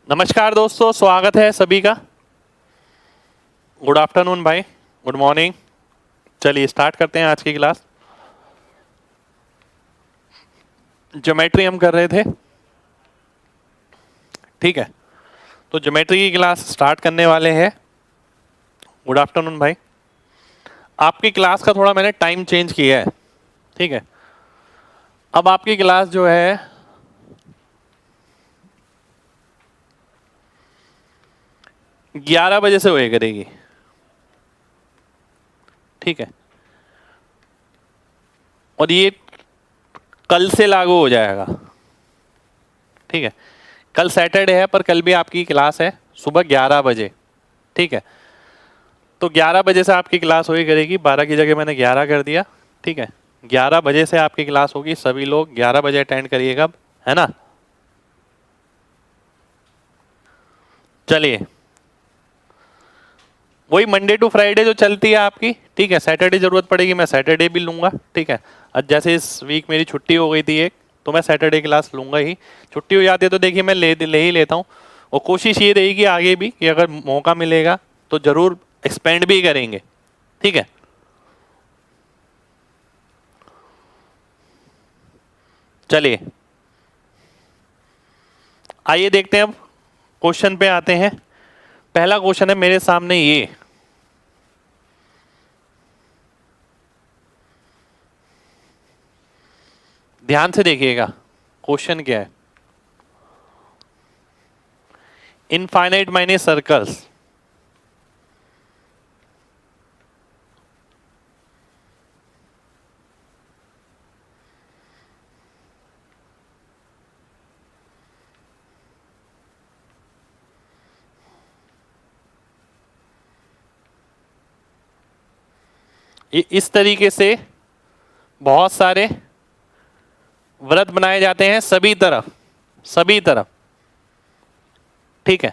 नमस्कार दोस्तों, स्वागत है सभी का। गुड आफ्टरनून भाई, गुड मॉर्निंग। चलिए स्टार्ट करते हैं आज की क्लास। ज्योमेट्री हम कर रहे थे, ठीक है। तो ज्योमेट्री की क्लास स्टार्ट करने वाले हैं। गुड आफ्टरनून भाई। आपकी क्लास का थोड़ा मैंने टाइम चेंज किया है, ठीक है। अब आपकी क्लास जो है 11 बजे से हुए करेगी, ठीक है। और ये कल से लागू हो जाएगा, ठीक है। कल सैटरडे है पर कल भी आपकी क्लास है सुबह 11 बजे, ठीक है। तो 11 बजे से आपकी क्लास होगी करेगी, 12 की जगह मैंने 11 कर दिया, ठीक है। 11 बजे से आपकी क्लास होगी, सभी लोग 11 बजे अटेंड करिएगा, है ना। चलिए, वही मंडे टू फ्राइडे जो चलती है आपकी, ठीक है। सैटरडे जरूरत पड़ेगी मैं सैटरडे भी लूंगा, ठीक है। आज जैसे इस वीक मेरी छुट्टी हो गई थी एक, तो मैं सैटरडे क्लास लूंगा ही। छुट्टी हो जाती है तो देखिए मैं ले ही लेता हूँ। और कोशिश ये रहेगी आगे भी कि अगर मौका मिलेगा तो जरूर एक्सपेंड भी करेंगे, ठीक है। चलिए आइए देखते हैं, अब क्वेश्चन पे आते हैं। पहला क्वेश्चन है मेरे सामने ये, ध्यान से देखिएगा क्वेश्चन क्या है। इनफाइनाइट माइनी सर्कल्स, इस तरीके से बहुत सारे व्रत बनाए जाते हैं सभी तरफ, ठीक है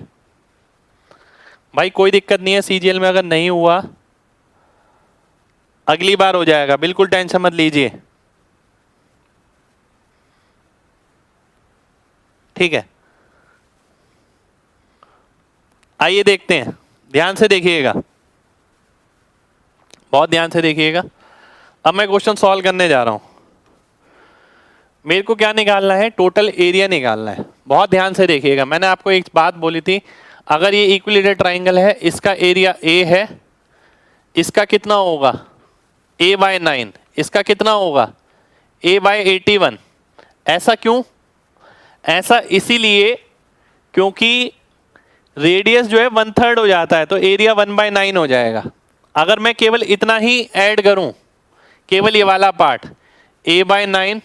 भाई। कोई दिक्कत नहीं है, सीजीएल में अगर नहीं हुआ अगली बार हो जाएगा, बिल्कुल टेंशन मत लीजिए, ठीक है। आइए देखते हैं, ध्यान से देखिएगा, बहुत ध्यान से देखिएगा। अब मैं क्वेश्चन सॉल्व करने जा रहा हूं। मेरे को क्या निकालना है, टोटल एरिया निकालना है। बहुत ध्यान से देखिएगा, मैंने आपको एक बात बोली थी, अगर ये इक्विलेटरल ट्राइंगल है, इसका एरिया ए है, इसका कितना होगा a/9, इसका कितना होगा a/81। ऐसा क्यों? ऐसा इसीलिए क्योंकि रेडियस जो है 1/3 हो जाता है, तो एरिया 1/9 हो जाएगा। अगर मैं केवल इतना ही ऐड करूं, केवल ये वाला part, a/9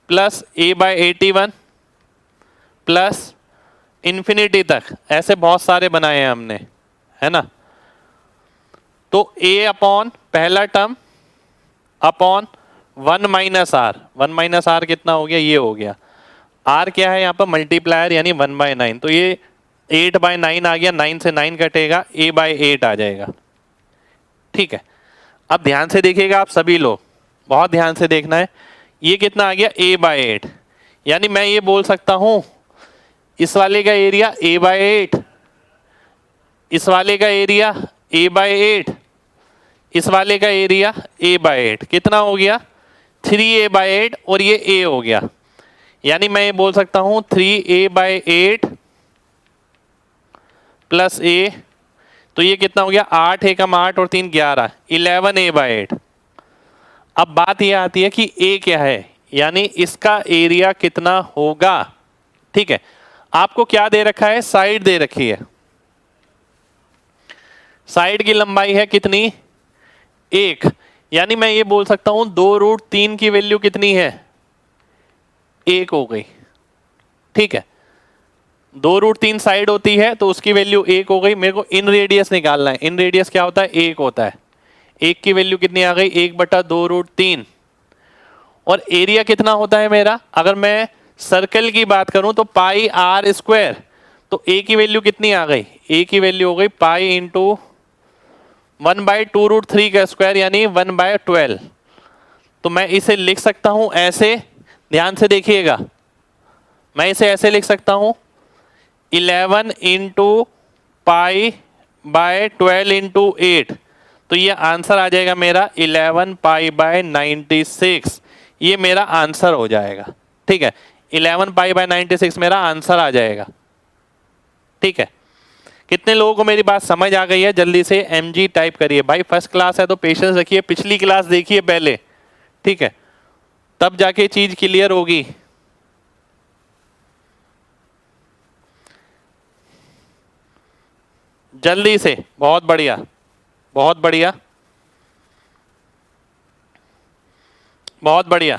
plus a/81 plus infinity तक, ऐसे बहुत सारे बनाए हैं हमने, है ना। तो a अपॉन पहला term upon 1 minus r, 1 minus r कितना हो गया, ये हो गया। r क्या है यहाँ पर, मल्टीप्लायर यानी 1/9, तो ये 8/9 आ गया, 9 से 9 कटेगा, a/8 आ जाएगा, ठीक है। अब ध्यान से देखिएगा आप सभी लोग, बहुत ध्यान से देखना है। ये कितना आ गया a/8, यानी मैं ये बोल सकता हूं इस वाले का एरिया a/8, इस वाले का एरिया a/8, इस वाले का एरिया a/8, कितना हो गया 3a/8, और ये a हो गया। यानी मैं ये बोल सकता हूं 3a/8 प्लस a, तो ये कितना हो गया 8 एकम 8 और 3 11, 11a/8। अब बात ये आती है कि a क्या है, यानी इसका एरिया कितना होगा, ठीक है। आपको क्या दे रखा है, साइड दे रखी है, साइड की लंबाई है कितनी 1, यानी मैं ये बोल सकता हूं 2√3 की वैल्यू कितनी है 1 हो गई, ठीक है। 2√3 साइड होती है तो उसकी वैल्यू 1 हो गई। मेरे को इन रेडियस निकालना है, इन रेडियस क्या होता है 1 होता है। 1 की वैल्यू कितनी आ गई 1/2√3, और एरिया कितना होता है मेरा, अगर मैं सर्कल की बात करूं तो πr², तो a की वैल्यू कितनी आ गई, a की वैल्यू हो गई पाई इंटू 1/2√3 का स्क्वायर, यानी 1/12। तो मैं इसे लिख सकता हूं ऐसे, ध्यान से देखिएगा, मैं इसे ऐसे लिख सकता हूं 11 इंटू पाई बाय 12 इंटू 8, तो ये आंसर आ जाएगा मेरा 11 पाई बाय 96। ये मेरा आंसर हो जाएगा। ठीक है, 11 पाई बाय 96 मेरा आंसर आ जाएगा। ठीक है, कितने लोगों को मेरी बात समझ आ गई है? जल्दी से mg टाइप करिए। भाई फर्स्ट क्लास है तो पेशेंस रखिए, पिछली क्लास देखिए पहले। ठीक है, तब जाके चीज क्लियर होगी। जल्दी से, बहुत बढ़िया, बहुत बढ़िया, बहुत बढ़िया।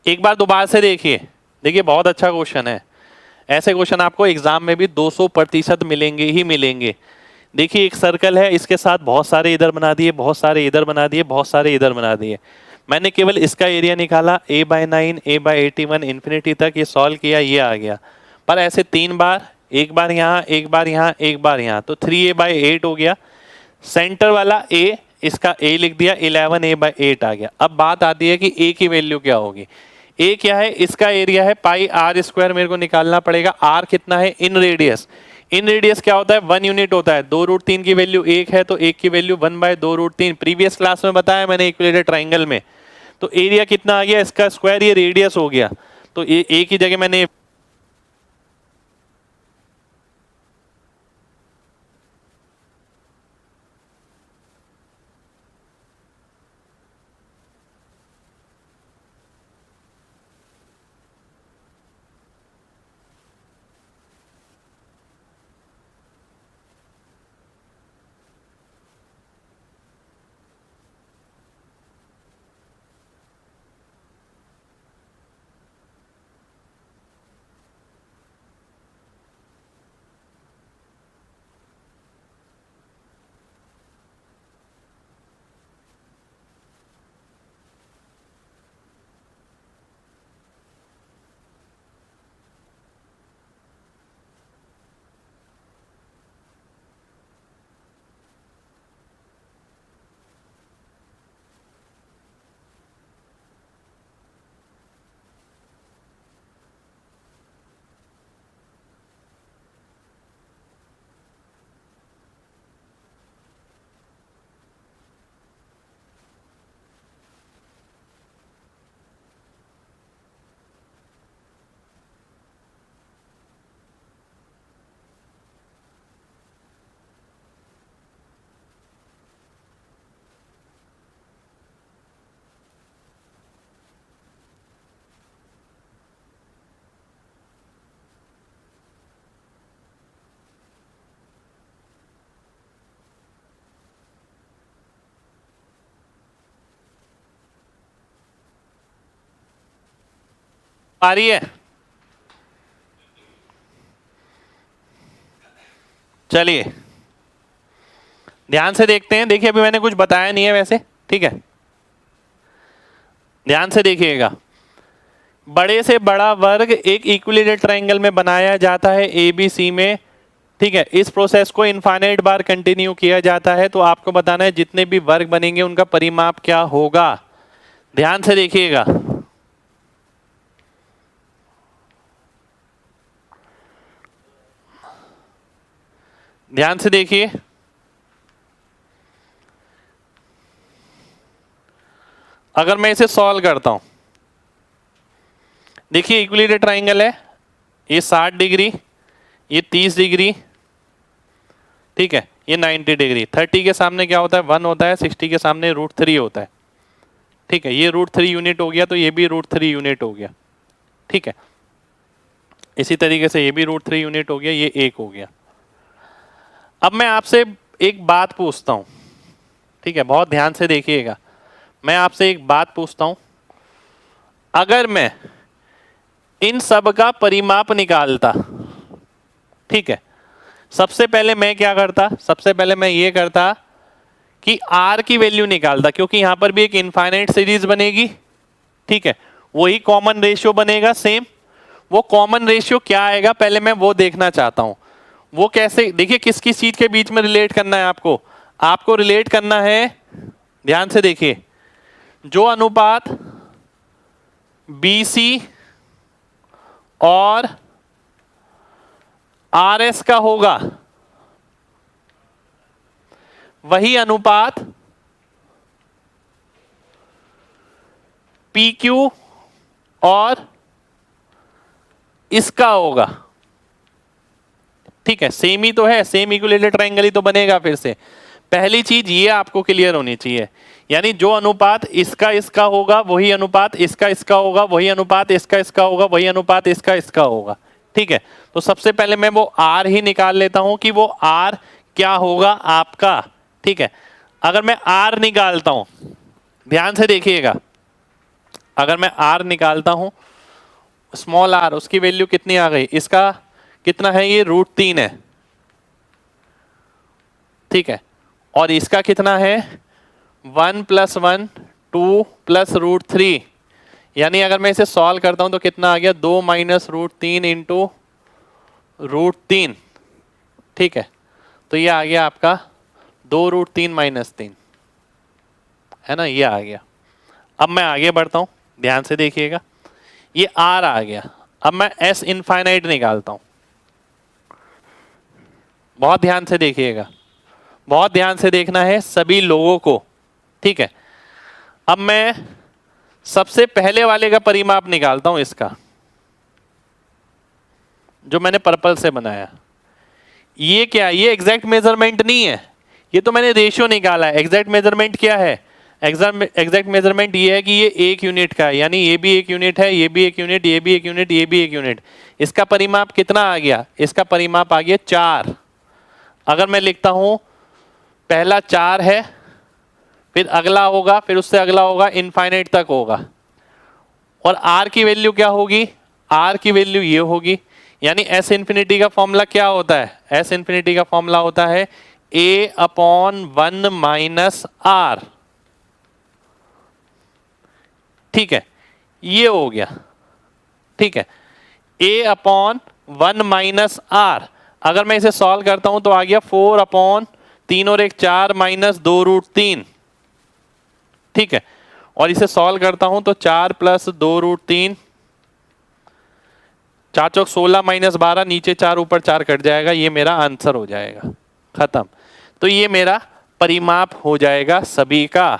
एक बार दोबारा से देखिए, देखिए बहुत अच्छा क्वेश्चन है। ऐसे क्वेश्चन आपको एग्जाम में भी 200% मिलेंगे ही मिलेंगे। देखिए एक सर्कल है, इसके साथ बहुत सारे इधर बना दिए, बहुत सारे इधर बना दिए, बहुत सारे इधर बना दिए। मैंने केवल इसका एरिया निकाला, a/9, a/81 इन्फिनिटी तक ये सॉल्व किया, ये आ गया। पर ऐसे 3 बार, एक बार यहाँ, एक बार यहाँ, एक बार यहाँ, तो 3a/8 हो गया। सेंटर वाला a, इसका a लिख दिया, 11a/8 आ गया। अब बात आती है कि a की वैल्यू क्या होगी। a क्या है? इसका एरिया है पाई आर स्क्वायर, मेरे को निकालना पड़ेगा। r कितना है? इन रेडियस। इन रेडियस क्या होता है? 1 यूनिट होता है। 2√3 की वैल्यू 1 है, तो 1 की वैल्यू 1/2√3। प्रीवियस क्लास में बताया मैंने इक्विलेटरल ट्राइंगल में। तो एरिया कितना आ गया? इसका स्क्वायर, ये रेडियस हो गया। तो a की जगह मैंने आ रही है। चलिए ध्यान से देखते हैं। देखिए अभी मैंने कुछ बताया नहीं है वैसे। ठीक है, ध्यान से देखिएगा। बड़े से बड़ा वर्ग एक इक्विलेटरल ट्रायंगल में बनाया जाता है ABC में। ठीक है, इस प्रोसेस को इनफाइनाइट बार कंटिन्यू किया जाता है। तो आपको बताना है जितने भी वर्ग बनेंगे उनका परिमाप क्या होगा। ध्यान से देखिएगा। ध्यान से देखिए। अगर मैं इसे सॉल्व करता हूं, देखिए इक्विलेटरल ट्रायंगल है, ये 60 डिग्री, ये 30 डिग्री, ठीक है, ये 90 डिग्री। 30 के सामने क्या होता है? 1 होता है। 60 के सामने √3 होता है। ठीक है, ये √3 यूनिट हो गया, तो ये भी √3 यूनिट हो गया। ठीक है, इसी तरीके से ये भी √3 यूनिट हो गया, ये 1 हो गया। अब मैं आपसे एक बात पूछता हूं। ठीक है, बहुत ध्यान से देखिएगा। मैं आपसे एक बात पूछता हूं, अगर मैं इन सब का परिमाप निकालता, ठीक है, सबसे पहले मैं क्या करता? सबसे पहले मैं ये करता कि R की वैल्यू निकालता, क्योंकि यहां पर भी एक इनफाइनाइट सीरीज बनेगी। ठीक है, वही कॉमन रेशियो बनेगा सेम। वो कॉमन रेशियो क्या आएगा पहले मैं वो देखना चाहता हूं। वो कैसे? देखिए किस किस चीज के बीच में रिलेट करना है आपको। आपको रिलेट करना है, ध्यान से देखिए, जो अनुपात BC और आर एस का होगा वही अनुपात पी क्यू और इसका होगा। ठीक है, सेम ही तो है, सेम इक्विलेटरल ट्रायंगल ही तो बनेगा। फिर से पहली चीज ये आपको क्लियर होनी चाहिए, यानी जो अनुपात इसका इसका होगा वही अनुपात इसका इसका होगा, वही अनुपात इसका इसका होगा, वही अनुपात इसका इसका होगा। ठीक है, तो सबसे पहले मैं वो आर ही निकाल लेता हूं कि वो आर क्या होगा आपका। ठीक है, अगर मैं आर निकालता हूं, ध्यान से देखिएगा, अगर मैं आर निकालता हूं स्मॉल आर, उसकी वैल्यू कितनी आ गई, इसका कितना है, ये √3 है। ठीक है, और इसका कितना है 1 + 1 2 + √3, यानी अगर मैं इसे सॉल्व करता हूं तो कितना आ गया 2 - √3 × √3। ठीक है, तो ये आ गया आपका 2√3 - 3, है ना, ये आ गया। अब मैं आगे बढ़ता हूं, ध्यान से देखिएगा, ये आर आ गया। अब मैं एस इनफाइनाइट निकालता हूं, बहुत ध्यान से देखिएगा, बहुत ध्यान से देखना है सभी लोगों को। ठीक है, अब मैं सबसे पहले वाले का परिमाप निकालता हूं, इसका जो मैंने पर्पल से बनाया। ये क्या, ये एग्जैक्ट मेजरमेंट नहीं है, ये तो मैंने रेशियो निकाला है। एग्जैक्ट मेजरमेंट क्या है, एग्जैक्ट मेजरमेंट ये है कि ये 1 यूनिट का है, यानी ये भी 1 यूनिट है, ये भी 1 यूनिट, ये भी 1 यूनिट, ये भी 1 यूनिट। इसका परिमाप कितना आ गया, इसका परिमाप आ गया 4। अगर मैं लिखता हूं पहला 4 है, फिर अगला होगा, फिर उससे अगला होगा, इनफाइनाइट तक होगा। और आर की वैल्यू क्या होगी, आर की वैल्यू ये होगी, यानी एस इन्फिनिटी का फॉर्मूला क्या होता है, एस इन्फिनिटी का फॉर्मूला होता है A/1 - R। ठीक है, ये हो गया। ठीक है, A/1 - R। अगर मैं इसे सॉल्व करता हूं तो आ गया 4/3 और 1 4 - 2√3। ठीक है, और इसे सॉल्व करता हूं तो 4 + 2√3, 4 चौक 16 - 12, नीचे 4 ऊपर 4 कट जाएगा, ये मेरा आंसर हो जाएगा, खत्म। तो ये मेरा परिमाप हो जाएगा सभी का।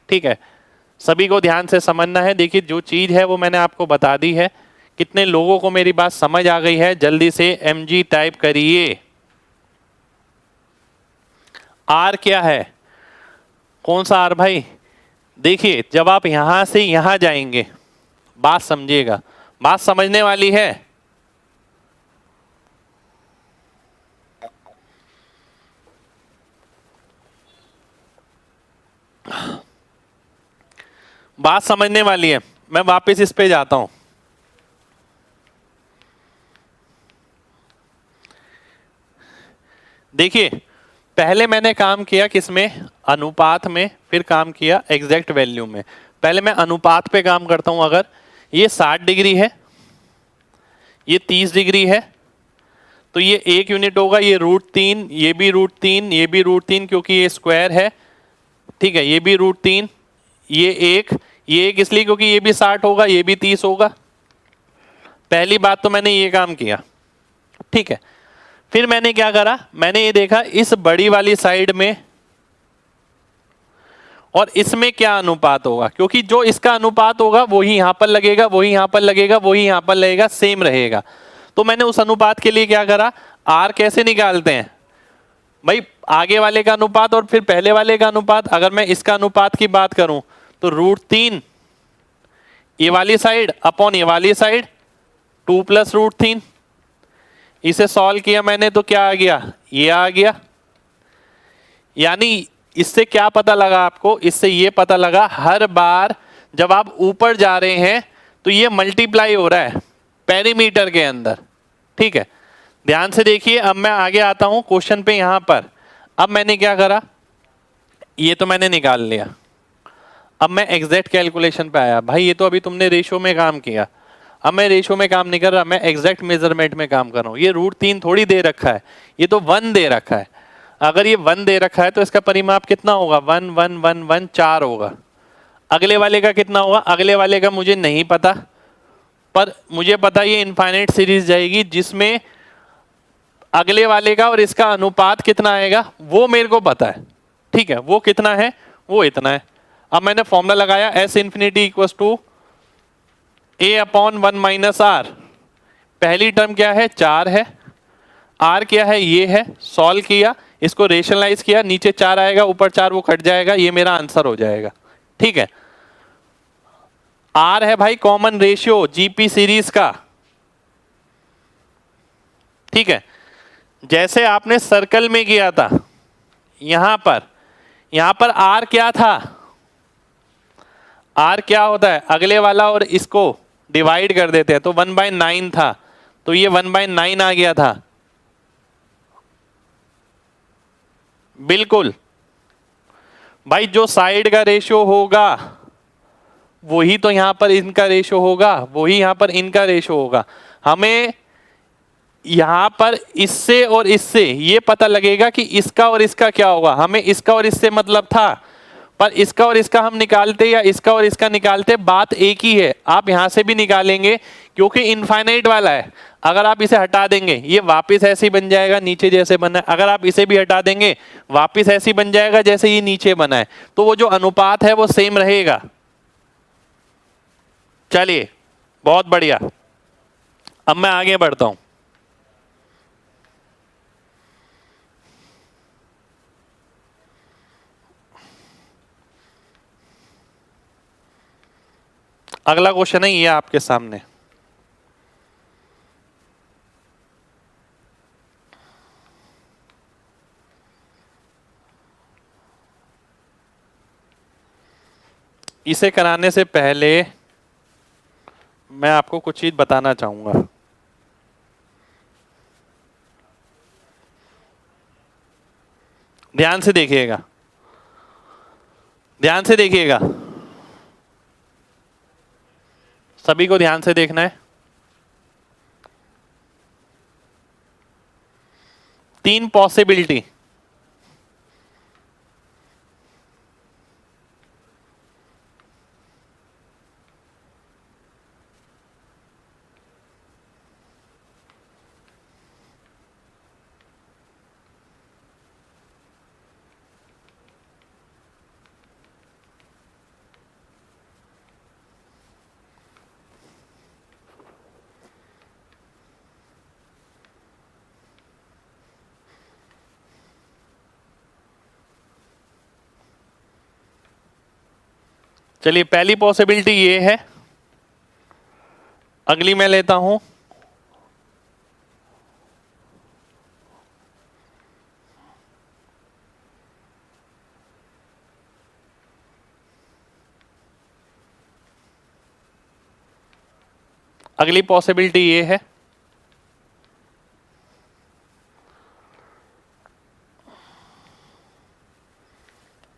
ठीक है, सभी को ध्यान से समझना है। देखिए जो चीज है वो मैंने आपको बता दी है। कितने लोगों को मेरी बात समझ आ गई है, जल्दी से mg टाइप करिए। आर क्या है, कौन सा आर भाई, देखिए जब आप यहां से यहां जाएंगे, बात समझिएगा, बात समझने वाली है। बात समझने वाली है। मैं वापस इस पे जाता हूं, देखिए पहले मैंने काम किया किसमें, अनुपात में, फिर काम किया एग्जैक्ट वैल्यू में। पहले मैं अनुपात पे काम करता हूं। अगर ये 60 डिग्री है, ये 30 डिग्री है, तो ये 1 यूनिट होगा, ये √3, ये भी √3, ये भी √3 क्योंकि ये स्क्वायर है। ठीक है, ये भी √3, ये एक इसलिए क्योंकि ये भी 60 होगा, ये भी 30 होगा। पहली बात तो मैंने ये काम किया। ठीक है, फिर मैंने क्या करा, मैंने ये देखा इस बड़ी वाली साइड में और इसमें क्या अनुपात होगा, क्योंकि जो इसका अनुपात होगा वही यहां पर लगेगा, वही यहां पर लगेगा, वही यहां पर लगेगा, सेम रहेगा। तो मैंने उस अनुपात के लिए क्या करा, आर कैसे निकालते हैं भाई, आगे वाले का अनुपात और फिर पहले वाले का अनुपात। अगर मैं इसका अनुपात की बात करूं तो √3 ये वाली साइड अपॉन ये वाली साइड, 2 + √3। इसे सॉल्व किया मैंने तो क्या आ गया, ये आ गया। यानी इससे क्या पता लगा आपको, इससे ये पता लगा हर बार जब आप ऊपर जा रहे हैं तो ये मल्टीप्लाई हो रहा है पेरीमीटर के अंदर। ठीक है, ध्यान से देखिए। अब मैं आगे आता हूं क्वेश्चन पे, यहां पर अब मैंने क्या करा, ये तो मैंने निकाल लिया। अब मैं एग्जैक्ट कैलकुलेशन पे आया। भाई ये तो अभी तुमने रेशियो में काम किया, अब मैं रेशियो में काम नहीं कर रहा, मैं एग्जैक्ट मेजरमेंट में काम कर रहा हूं। ये √3 थोड़ी दे रखा है, ये तो 1 दे रखा है। अगर ये 1 दे रखा है तो इसका परिमाप कितना होगा, 1 1 1 1 4 होगा। अगले वाले का कितना होगा, अगले वाले का मुझे नहीं पता, पर मुझे पता ये इनफाइनाइट सीरीज जाएगी जिसमें अगले वाले का और इसका अनुपात कितना आएगा वो मेरे को पता है, ठीक है, वो कितना है, वो इतना है। अब मैंने फॉर्मूला लगाया S infinity equals to a upon 1 minus r. पहली टर्म क्या है, 4 है, आर क्या है, ये है, सॉल्व किया, इसको रेशनलाइज किया, नीचे 4 आएगा, ऊपर 4 वो कट जाएगा, ये मेरा आंसर हो जाएगा, ठीक है। आर है भाई कॉमन रेशियो जीपी सीरीज का, ठीक है। जैसे आपने सर्कल में किया था, यहां पर आर क्या था, आर क्या होता है, अगले वाला और इसको डिवाइड कर देते हैं, तो 1/9 था, तो ये 1/9 आ गया था, बिल्कुल भाई। जो साइड का रेशियो होगा वही तो यहां पर इनका रेशियो होगा, वही यहां पर इनका रेशियो होगा। हमें यहां पर इससे और इससे ये पता लगेगा कि इसका और इसका क्या होगा। हमें इसका और इससे मतलब था, पर इसका और इसका हम निकालते या इसका और इसका निकालते, बात एक ही है। आप यहां से भी निकालेंगे क्योंकि इनफाइनाइट वाला है। अगर आप इसे हटा देंगे ये वापस ऐसे ही बन जाएगा नीचे जैसे बना है, अगर आप इसे भी हटा देंगे वापस ऐसे ही बन जाएगा जैसे ये नीचे बना है, तो वो जो अनुपात है वो सेम रहेगा। चलिए बहुत बढ़िया, अब मैं आगे बढ़ता हूं। अगला क्वेश्चन है ये आपके सामने, इसे कराने से पहले मैं आपको कुछ चीज बताना चाहूंगा। ध्यान से देखिएगा, ध्यान से देखिएगा, सभी को ध्यान से देखना है। 3 पॉसिबिलिटी, चलिए पहली पॉसिबिलिटी ये है, अगली मैं लेता हूं। अगली पॉसिबिलिटी ये है,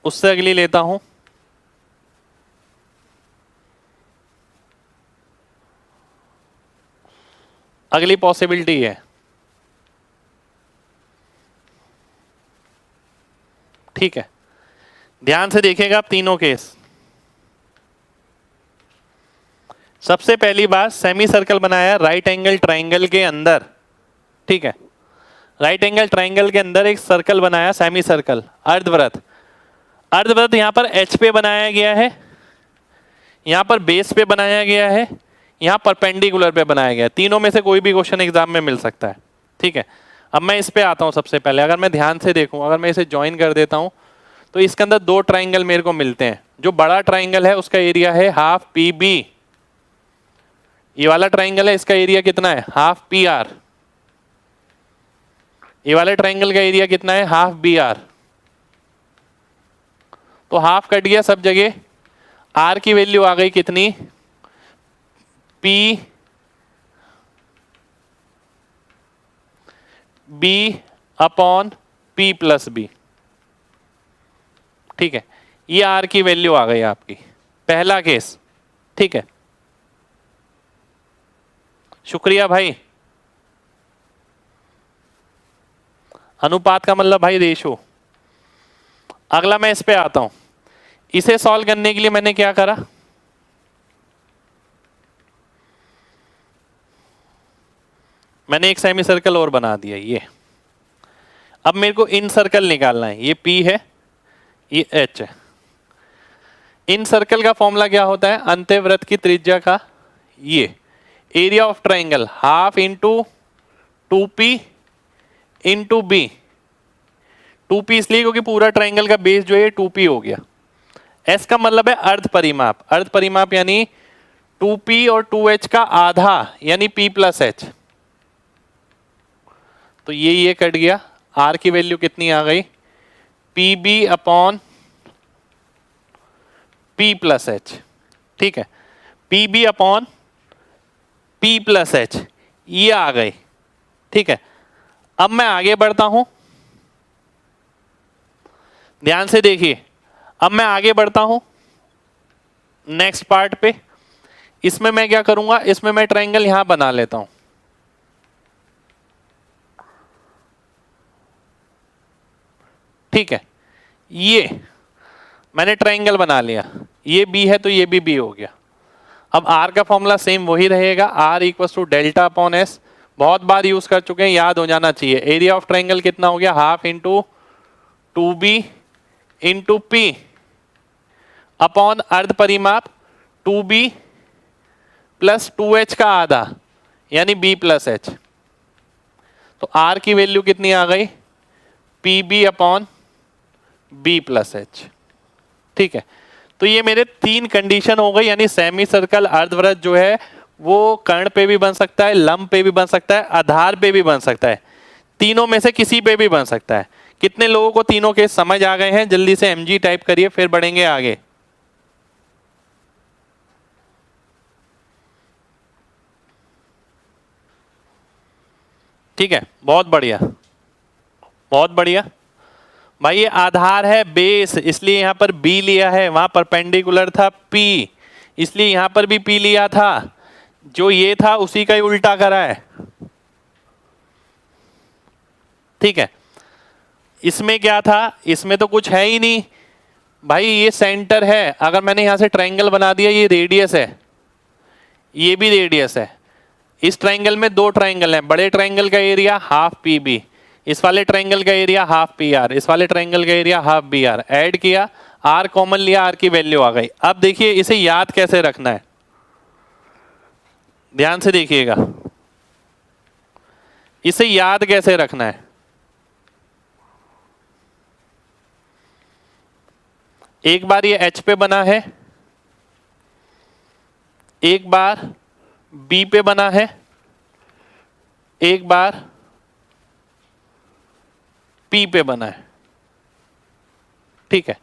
उससे अगली लेता हूं। अगली पॉसिबिलिटी है, ठीक है। ध्यान से देखिएगा आप तीनों केस। सबसे पहली बात, सेमी सर्कल बनाया राइट एंगल ट्राइंगल के अंदर, ठीक है। राइट एंगल ट्राइंगल के अंदर एक सर्कल बनाया, सेमी सर्कल, अर्धवृत्त। अर्धवृत्त यहां पर एच पे बनाया गया है, यहां पर बेस पे बनाया गया है, यहां परपेंडिकुलर पे बनाया गया है। तीनों में से कोई भी क्वेश्चन एग्जाम में मिल सकता है, ठीक है। अब मैं इस पे आता हूं। सबसे पहले अगर मैं ध्यान से देखूं, अगर मैं इसे ज्वाइन कर देता हूं तो इसके अंदर 2 ट्राइंगल मेरे को मिलते हैं। जो बड़ा ट्राइंगल है उसका एरिया है हाफ पी बी, ये वाला ट्राइंगल है इसका एरिया कितना है, हाफ पी आर। ये वाले ट्राइंगल का एरिया कितना है, हाफ बी आर। तो हाफ कट गया सब जगह, आर की वैल्यू आ गई कितनी, p b upon p plus b, ठीक है। ये आर की वैल्यू आ गई आपकी, पहला केस, ठीक है। शुक्रिया भाई। अनुपात का मतलब भाई रेशो। अगला मैं इस पे आता हूं। इसे सॉल्व करने के लिए मैंने क्या करा, मैंने एक सेमी सर्कल और बना दिया, ये अब मेरे को इन सर्कल निकालना है, ये P है, ये H है। इन सर्कल का फॉर्मूला क्या होता है, अंत्यवृत्त की त्रिज्या का ये area of triangle half into 2P into b. 2P इसलिए क्योंकि पूरा ट्राइंगल का बेस जो है 2P हो गया। S का मतलब है अर्ध परिमाप, अर्ध परिमाप यानी 2P और 2H का आधा यानी P प्लस H। तो ये कट गया, R की वैल्यू कितनी आ गई, PB upon P plus H। ठीक है, PB upon P plus H ये आ गई। ठीक है, अब मैं आगे बढ़ता हूं, ध्यान से देखिए। अब मैं आगे बढ़ता हूं नेक्स्ट पार्ट पे। इसमें मैं क्या करूंगा, इसमें मैं ट्रायंगल यहां बना लेता हूं। ठीक है, ये मैंने ट्रायंगल बना लिया, ये बी है तो ये भी बी हो गया। अब आर का फॉर्मूला सेम वही रहेगा, r equal to delta upon s. बहुत बार यूज कर चुके हैं, याद हो जाना चाहिए। एरिया ऑफ ट्रायंगल कितना हो गया, half into 2B into P upon अर्ध परिमाप 2B प्लस 2H का आधा यानी B प्लस H। तो R की वैल्यू कितनी आ गई, PB upon B plus H। ठीक है, तो ये मेरे 3 कंडीशन हो गई, यानी सेमी सर्कल अर्धवृत्त जो है वो कर्ण पे भी बन सकता है, लंब पे भी बन सकता है, आधार पे भी बन सकता है, तीनों में से किसी पे भी बन सकता है। कितने लोगों को तीनों केस समझ आ गए हैं, जल्दी से MG टाइप करिए, फिर बढ़ेंगे आगे। ठीक है, बहुत बढ़िया, बहुत बढ़िया भाई। ये आधार है बेस, इसलिए यहां पर B लिया है, वहां परपेंडिकुलर था P, इसलिए यहां पर भी P लिया था। जो ये था उसी का ही उल्टा करा है। ठीक है, इसमें क्या था, इसमें तो कुछ है ही नहीं भाई, ये सेंटर है। अगर मैंने यहां से ट्रायंगल बना दिया, ये रेडियस है, ये भी रेडियस है। इस ट्रायंगल में 2 ट्रायंगल हैं, बड़े ट्रायंगल का एरिया हाफ PB, इस वाले ट्रायंगल का एरिया हाफ PR, इस वाले ट्रायंगल का एरिया हाफ BR। ऐड किया, R कॉमन लिया, R की वैल्यू आ गई। अब देखिए इसे याद कैसे रखना है, ध्यान से देखिएगा, इसे याद कैसे रखना है। एक बार ये H पे बना है, एक बार B पे बना है, एक बार P पे बना है। ठीक है,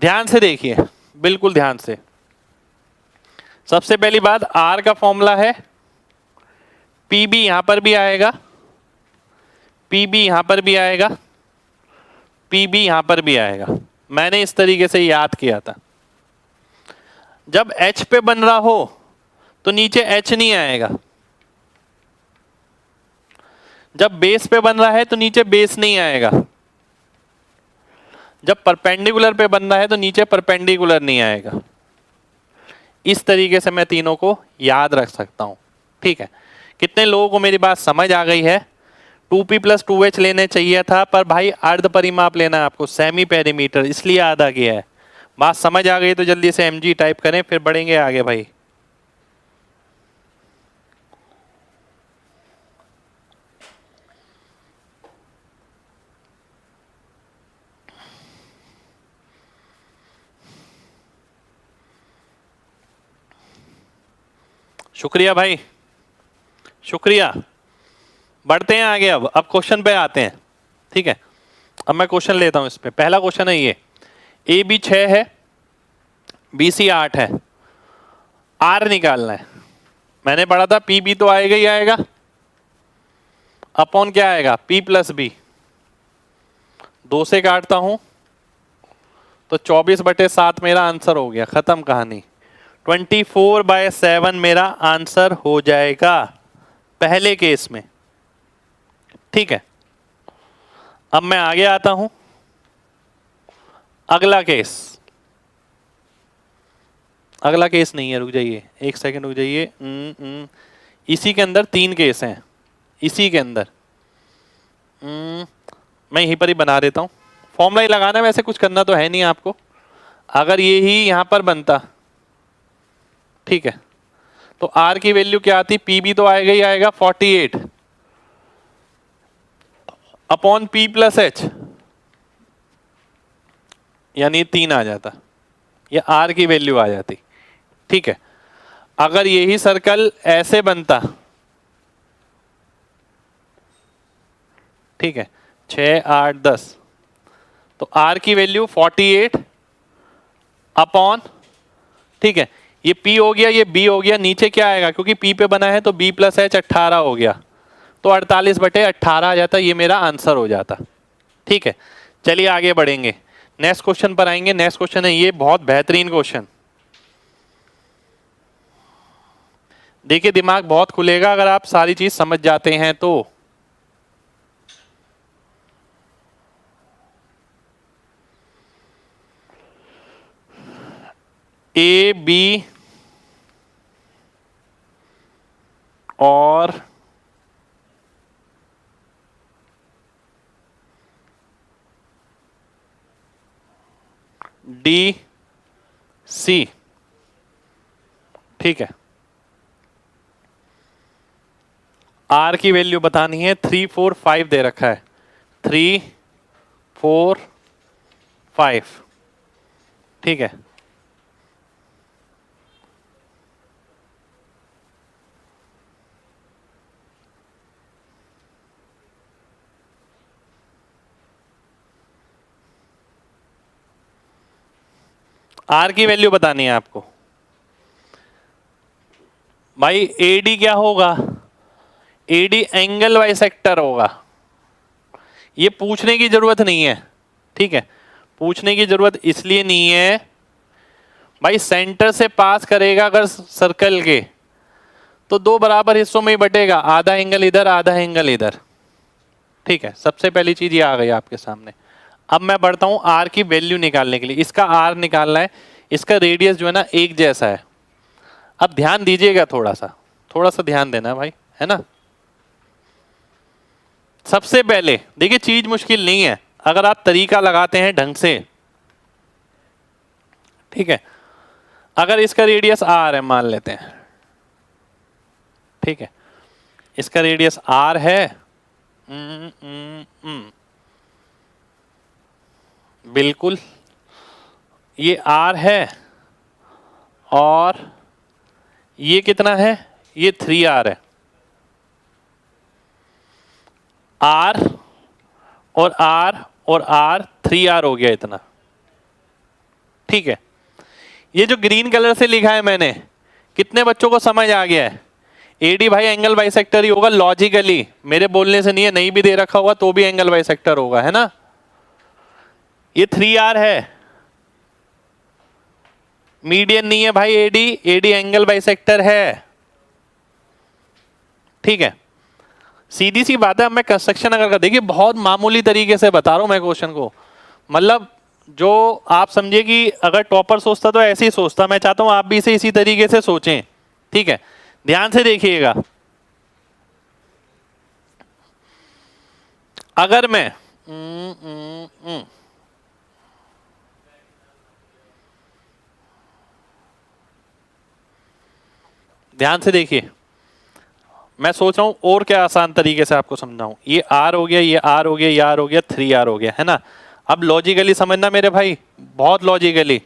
ध्यान से देखिए, बिल्कुल ध्यान से। सबसे पहली बात, R का फॉर्मूला है, PB यहां पर भी आएगा, PB यहां पर भी आएगा, PB यहां पर भी आएगा। मैंने इस तरीके से याद किया था। जब H पे बन रहा हो तो नीचे H नहीं आएगा, जब बेस पे बन रहा है तो नीचे बेस नहीं आएगा, जब परपेंडिकुलर पे बन रहा है तो नीचे परपेंडिकुलर नहीं आएगा। इस तरीके से मैं तीनों को याद रख सकता हूं। ठीक है, कितने लोगों को मेरी बात समझ आ गई है। 2P प्लस 2H लेने चाहिए था, पर भाई अर्ध परिमाप लेना है आपको, सेमी पेरीमीटर, इसलिए आधा किया है। बात समझ आ गई तो जल्दी से MG टाइप करें, फिर बढ़ेंगे आगे भाई। शुक्रिया भाई, शुक्रिया। बढ़ते हैं आगे, अब क्वेश्चन पे आते हैं। ठीक है, अब मैं क्वेश्चन लेता हूं इस पे। पहला क्वेश्चन है ये, AB 6 है, BC 8 है, R निकालना है। मैंने पढ़ा था PB तो आएगा ही आएगा, अपॉन क्या आएगा, P प्लस B। 2 से काटता हूं तो 24/7 मेरा आंसर हो गया, खत्म कहानी। 24/7 मेरा आंसर हो जाएगा पहले केस में। ठीक है, अब मैं आगे आता हूं, अगला केस। अगला केस नहीं है, रुक जाइए एक सेकंड, रुक जाइए। इसी के अंदर 3 केस हैं, इसी के अंदर मैं यहीं पर ही बना देता हूँ, फॉर्मूला ही लगाना है, वैसे कुछ करना तो है नहीं आपको। अगर ये ही यहाँ पर बनता, ठीक है, तो R की वैल्यू क्या आती, पी भी तो आएगा ही आएगा 48 अपॉन P प्लस H, यानी 3 आ जाता, ये R की वैल्यू आ जाती। ठीक है, अगर यही सर्कल ऐसे बनता, ठीक है, 6 8 10, तो R की वैल्यू 48 अपॉन, ठीक है, ये P हो गया, ये B हो गया, नीचे क्या आएगा, क्योंकि P पे बना है तो B प्लस H 18 हो गया, तो 48/18 आ जाता, ये मेरा आंसर हो जाता। ठीक है, चलिए आगे बढ़ेंगे, नेक्स्ट क्वेश्चन पर आएंगे। नेक्स्ट क्वेश्चन है ये, बहुत बेहतरीन क्वेश्चन, देखिए दिमाग बहुत खुलेगा अगर आप सारी चीज समझ जाते हैं तो। ए बी और डी सी, ठीक है, आर की वैल्यू बतानी है, 3 4 5 दे रखा है, 3 4 5, ठीक है, आर की वैल्यू बतानी है आपको। भाई एडी क्या होगा, एडी एंगल बाइसेक्टर होगा, ये पूछने की जरूरत नहीं है, ठीक है, पूछने की जरूरत इसलिए नहीं है, भाई सेंटर से पास करेगा अगर सर्कल के, तो दो बराबर हिस्सों में ही बटेगा, आधा एंगल इधर आधा एंगल इधर, ठीक है, सबसे पहली चीज ये आ गई आपके सामने। अब मैं बढ़ता हूं आर की वैल्यू निकालने के लिए, इसका आर निकालना है, इसका रेडियस जो है ना एक जैसा है। अब ध्यान दीजिएगा, थोड़ा सा ध्यान देना भाई, है ना। सबसे पहले देखिए चीज मुश्किल नहीं है, अगर आप तरीका लगाते हैं ढंग से, ठीक है, अगर इसका रेडियस आर है मान लेते हैं, ठीक है, इसका रेडियस आर है, बिल्कुल ये आर है, और ये कितना है, ये 3R है, R और R और R 3R हो गया इतना, ठीक है। ये जो ग्रीन कलर से लिखा है मैंने, कितने बच्चों को समझ आ गया है, एडी भाई एंगल बाइसेक्टर ही होगा लॉजिकली, मेरे बोलने से नहीं है, नहीं भी दे रखा होगा तो भी एंगल बाइसेक्टर होगा, है ना। ये 3R है, मीडियन नहीं है भाई एडी, एडी एंगल बाइसेक्टर है, ठीक है, सीधी सी बात है। अब मैं कंस्ट्रक्शन अगर कर, देखिए बहुत मामूली तरीके से बता रहा हूं मैं क्वेश्चन को, मतलब जो आप समझिए कि अगर टॉपर सोचता तो ऐसे ही सोचता, मैं चाहता हूं आप भी इसे इसी तरीके से सोचें, ठीक है, ध्यान से देखिएगा। अगर मैं ध्यान से देखिए, मैं सोच रहा हूं और क्या आसान तरीके से आपको समझाऊं, ये आर हो गया, ये आर हो गया, ये आर हो गया, 3R हो गया, है ना। अब लॉजिकली समझना मेरे भाई, बहुत लॉजिकली,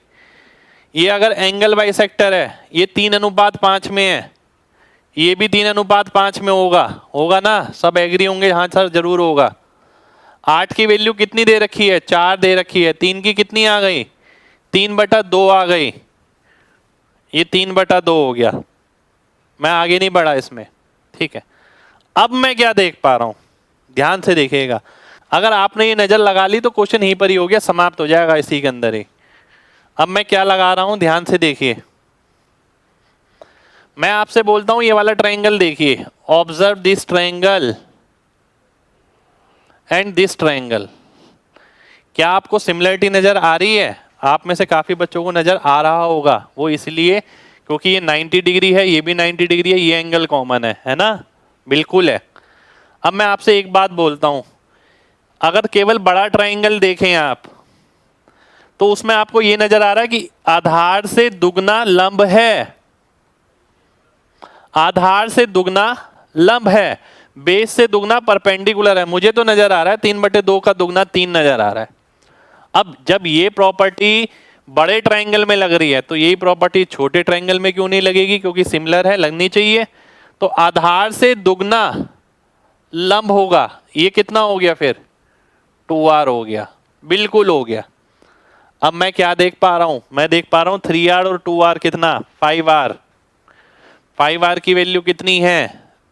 ये अगर एंगल बाइसेक्टर है, ये 3:5 में है, ये भी 3:5 में होगा ना, सब एग्री होंगे, हाँ सर जरूर होगा। 8 की वैल्यू कितनी दे रखी है, 4 दे रखी है, 3 की कितनी आ गई, 3/2 आ गई, ये 3/2 हो गया, मैं आगे नहीं बढ़ा इसमें, ठीक है। अब मैं क्या देख पा रहा हूं, ध्यान से देखिएगा, अगर आपने ये नजर लगा ली तो क्वेश्चन यहीं पर ही हो गया, समाप्त हो जाएगा इसी के अंदर ही। अब मैं क्या लगा रहा हूं, ध्यान से देखिए, मैं आपसे बोलता हूं ये वाला ट्रायंगल देखिए, observe this triangle and this triangle, क्या आपको सिमिलरिटी नजर आ रही है, आप में से काफी बच्चों को नजर आ रहा होगा, वो इसलिए क्योंकि ये 90 डिग्री है, ये भी 90 डिग्री है, ये एंगल कॉमन है ना, बिल्कुल है। अब मैं आपसे एक बात बोलता हूं, अगर केवल बड़ा ट्राइंगल देखें आप तो उसमें आपको ये नजर आ रहा है कि आधार से दुगना लंब है, आधार से दुगना लंब है, बेस से दुगना परपेंडिकुलर है। मुझे तो नजर आ रहा है 3/2 का दुगना 3 नजर आ रहा है। अब जब ये प्रॉपर्टी बड़े ट्रायंगल में लग रही है तो यही प्रॉपर्टी छोटे ट्रायंगल में क्यों नहीं लगेगी? क्योंकि सिमिलर है, लगनी चाहिए। तो आधार से दुगना लंब होगा, ये कितना हो गया फिर? 2r हो गया, बिल्कुल हो गया। अब मैं क्या देख पा रहा हूं? मैं देख पा रहा हूं 3r और 2r कितना? 5r। 5r की वैल्यू कितनी है?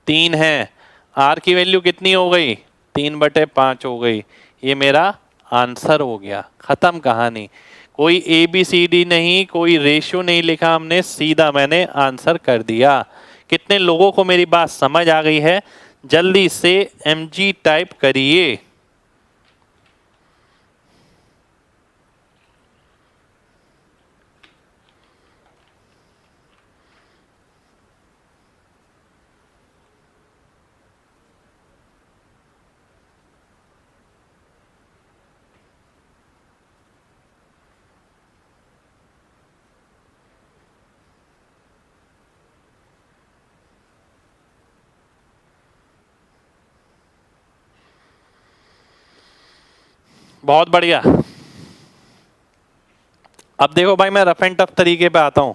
3 है। r की वैल्यू कितनी हो गई? 3/5 हो गई। ये मेरा आंसर हो गया, खत्म कहानी। कोई ABCD नहीं, कोई रेशियो नहीं लिखा हमने, सीधा मैंने आंसर कर दिया। कितने लोगों को मेरी बात समझ आ गई है? जल्दी से MG टाइप करिए। बहुत बढ़िया। अब देखो भाई, मैं रफ एंड टफ तरीके पे आता हूं,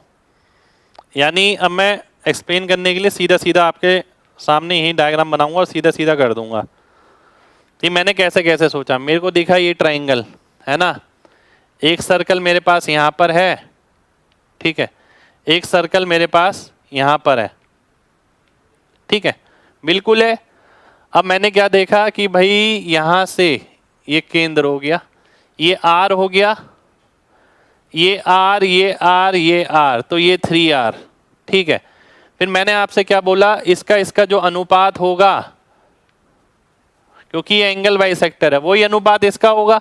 यानी अब मैं एक्सप्लेन करने के लिए सीधा सीधा आपके सामने ही डायग्राम बनाऊंगा और सीधा सीधा कर दूंगा कि मैंने कैसे कैसे सोचा। मेरे को दिखा ये ट्रायंगल है ना, एक सर्कल मेरे पास यहां पर है, ठीक है, एक सर्कल मेरे पास यहां पर है, ठीक है, बिल्कुल है। अब मैंने क्या देखा कि भाई यहां से ये केंद्र हो गया, ये R हो गया, ये R, ये R, ये R, तो ये 3R, ठीक है। फिर मैंने आपसे क्या बोला? इसका इसका जो अनुपात होगा, क्योंकि ये एंगल बाइसेक्टर है, वही अनुपात इसका होगा।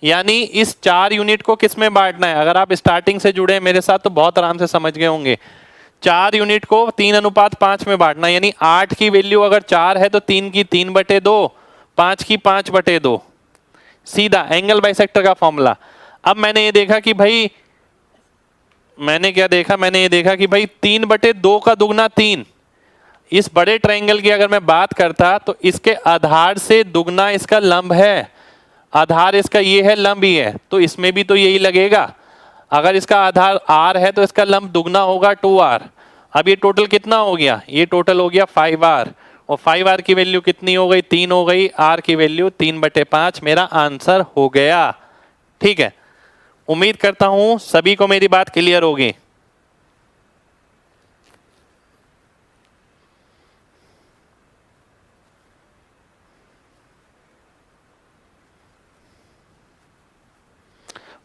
यानी इस 4 यूनिट को किस में बांटना है? अगर आप स्टार्टिंग से जुड़े मेरे साथ तो बहुत आराम से समझ गए होंगे। 4 यूनिट को 3:5 में बांटना, यानी 8 की वैल्यू अगर 4 है तो 3 की 3/2, 5 की 5/2, सीधा एंगल बाइसेक्टर का फॉर्मूला। अब मैंने ये देखा कि भाई, मैंने क्या देखा? मैंने ये देखा कि भाई 3/2 का दुगना 3, इस बड़े ट्रायंगल की अगर मैं बात करता तो इसके आधार से दुगना इसका लंब है, आधार इसका ये है, लंब ही है, तो इसमें भी तो यही लगेगा। अगर इसका आधार r है तो इसका लंब दुगना होगा 2r। अब ये टोटल कितना हो गया? ये टोटल हो गया 5r, और 5r की वैल्यू कितनी हो गई? 3 हो गई। r की वैल्यू 3/5 मेरा आंसर हो गया, ठीक है। उम्मीद करता हूं सभी को मेरी बात क्लियर होगी।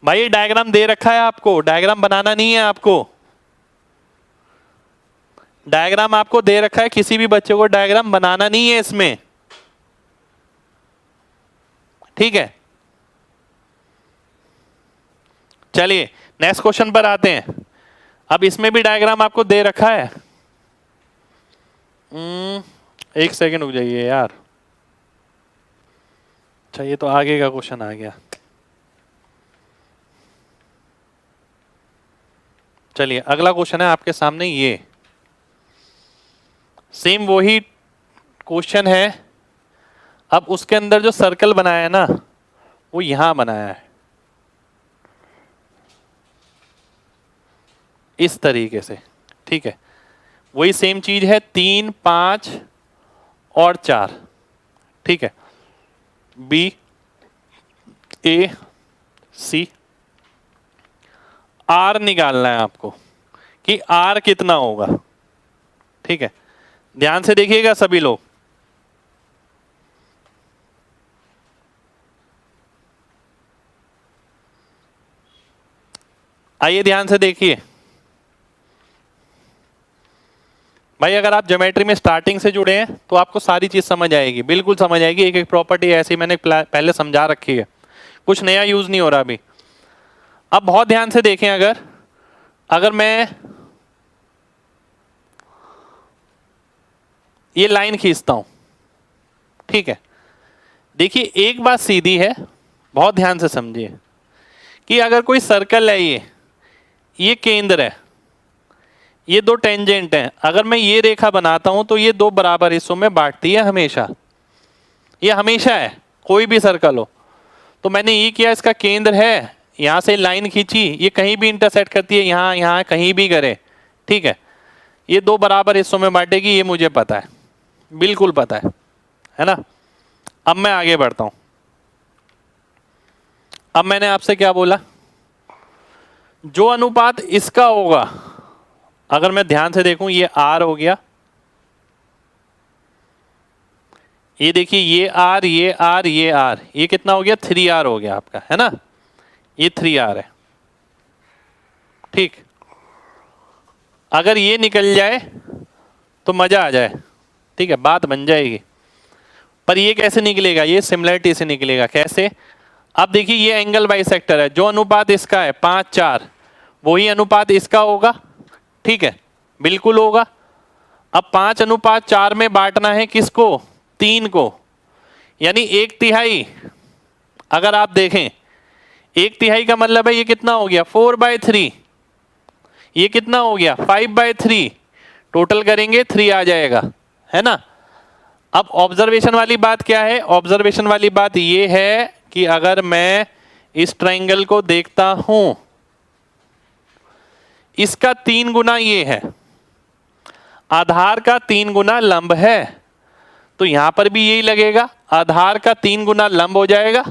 भाई ये डायग्राम दे रखा है आपको, डायग्राम बनाना नहीं है आपको, डायग्राम आपको दे रखा है, किसी भी बच्चे को डायग्राम बनाना नहीं है इसमें, ठीक है। चलिए नेक्स्ट क्वेश्चन पर आते हैं। अब इसमें भी डायग्राम आपको दे रखा है। एक सेकंड रुक जाइए यार। अच्छा, ये तो आगे का क्वेश्चन आ गया। चलिए अगला क्वेश्चन है आपके सामने, ये सेम वही क्वेश्चन है। अब उसके अंदर जो सर्कल बनाया है ना, वो यहां बनाया है इस तरीके से, ठीक है। वही सेम चीज है, 3, 5 और 4, ठीक है। B, A, C, R निकालना है आपको कि R कितना होगा, ठीक है। ध्यान से देखिएगा सभी लोग। आइए ध्यान से देखिए भाई, अगर आप ज्योमेट्री में स्टार्टिंग से जुड़े हैं तो आपको सारी चीज समझ आएगी, बिल्कुल समझ आएगी। एक एक प्रॉपर्टी ऐसी मैंने पहले समझा रखी है, कुछ नया यूज नहीं हो रहा अभी। अब बहुत ध्यान से देखें, अगर मैं ये लाइन खींचता हूं, ठीक है, देखिए एक बात सीधी है, बहुत ध्यान से समझिए कि अगर कोई सर्कल है, ये केंद्र है, ये दो टेंजेंट हैं, अगर मैं ये रेखा बनाता हूं तो ये दो बराबर हिस्सों में बांटती है हमेशा, ये हमेशा है, कोई भी सर्कल हो। तो मैंने ये किया, इसका केंद्र है, यहां से लाइन खींची, ये कहीं भी इंटरसेक्ट करती है, यहां यहां कहीं भी करे, ठीक है, ये दो बराबर हिस्सों में बांटेगी, ये मुझे पता है, बिल्कुल पता है ना। अब मैं आगे बढ़ता हूं। अब मैंने आपसे क्या बोला, जो अनुपात इसका होगा, अगर मैं ध्यान से देखूं, ये R हो गया, ये देखिए ये R, ये R, ये R, ये कितना हो गया, 3R हो गया आपका, है ना, ये 3R है, ठीक। अगर ये निकल जाए तो मजा आ जाए, ठीक है, बात बन जाएगी। पर ये कैसे निकलेगा, ये सिमिलरिटी से निकलेगा। कैसे, अब देखिए ये एंगल बाइसेक्टर है, जो अनुपात इसका है 5-4, वही अनुपात इसका होगा, ठीक है, बिल्कुल होगा। अब 5:4 में बांटना है किसको, 3 को, यानी 1/3। अगर आप देखें 1/3 का मतलब है ये कितना हो गया, 4/3, ये कितना हो गया, 5/3, टोटल करेंगे 3 आ जाएगा, है ना। अब ऑब्जर्वेशन वाली बात क्या है, ऑब्जर्वेशन वाली बात ये है कि अगर मैं इस ट्रायंगल को देखता हूं, इसका 3 गुना ये है, आधार का 3 गुना लंब है, तो यहां पर भी यही लगेगा, आधार का 3 गुना लंब हो जाएगा।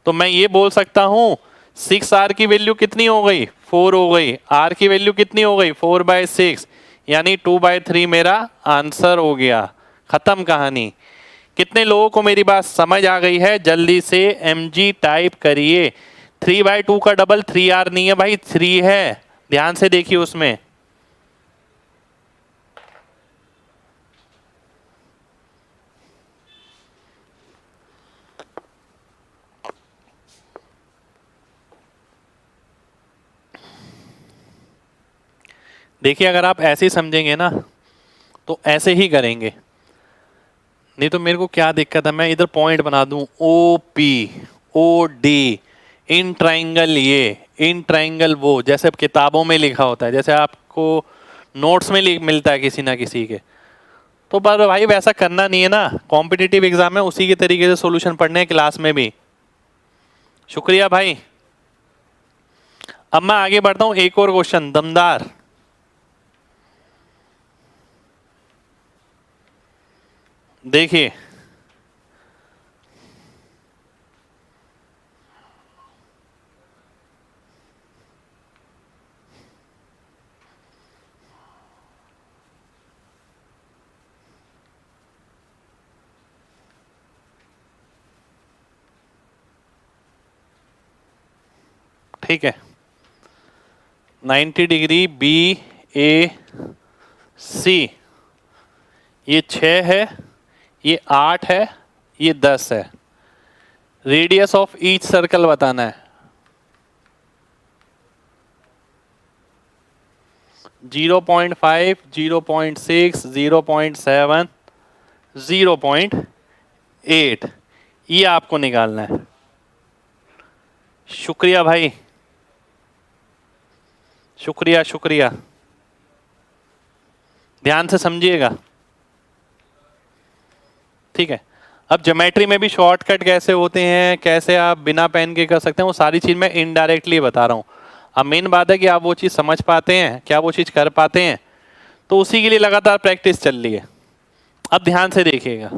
तो मैं ये बोल सकता हूं 6R की वैल्यू कितनी हो गई, 4 हो गई, R की वैल्यू कितनी हो गई, 4/6, यानी 2/3 मेरा आंसर हो गया, खत्म कहानी। कितने लोगों को मेरी बात समझ आ गई है, जल्दी से mg टाइप करिए। 3/2 का डबल 3R नहीं है भाई, 3 है, ध्यान से देखिए उसमें। देखिए अगर आप ऐसे ही समझेंगे ना तो ऐसे ही करेंगे, नहीं तो मेरे को क्या दिक्कत है, मैं इधर पॉइंट बना दूं OP OD, इन ट्राइंगल ये, इन ट्राइंगल वो, जैसे अब किताबों में लिखा होता है, जैसे आपको नोट्स में मिलता है किसी ना किसी के। तो पर भाई वैसा करना नहीं है ना, कॉम्पिटिटिव एग्जाम में उसी के तरीके से सॉल्यूशन पढ़ने हैं क्लास में भी। शुक्रिया भाई। अब मैं आगे बढ़ता हूं, एक और क्वेश्चन दमदार। देखिए ठीक है, 90 डिग्री BAC, ये 6 है, ये 8 है, ये 10 है। रेडियस ऑफ ईच सर्कल बताना है। 0.5, 0.6, 0.7, 0.8, ये आपको निकालना है। शुक्रिया भाई, शुक्रिया शुक्रिया, ध्यान से समझिएगा, ठीक है। अब ज्योमेट्री में भी शॉर्टकट कैसे होते हैं, कैसे आप बिना पेन के कर सकते हैं, वो सारी चीज मैं इनडायरेक्टली बता रहा हूं। अब मेन बात है कि आप वो चीज समझ पाते हैं, क्या वो चीज कर पाते हैं, तो उसी के लिए लगातार प्रैक्टिस चल रही है। अब ध्यान से देखिएगा,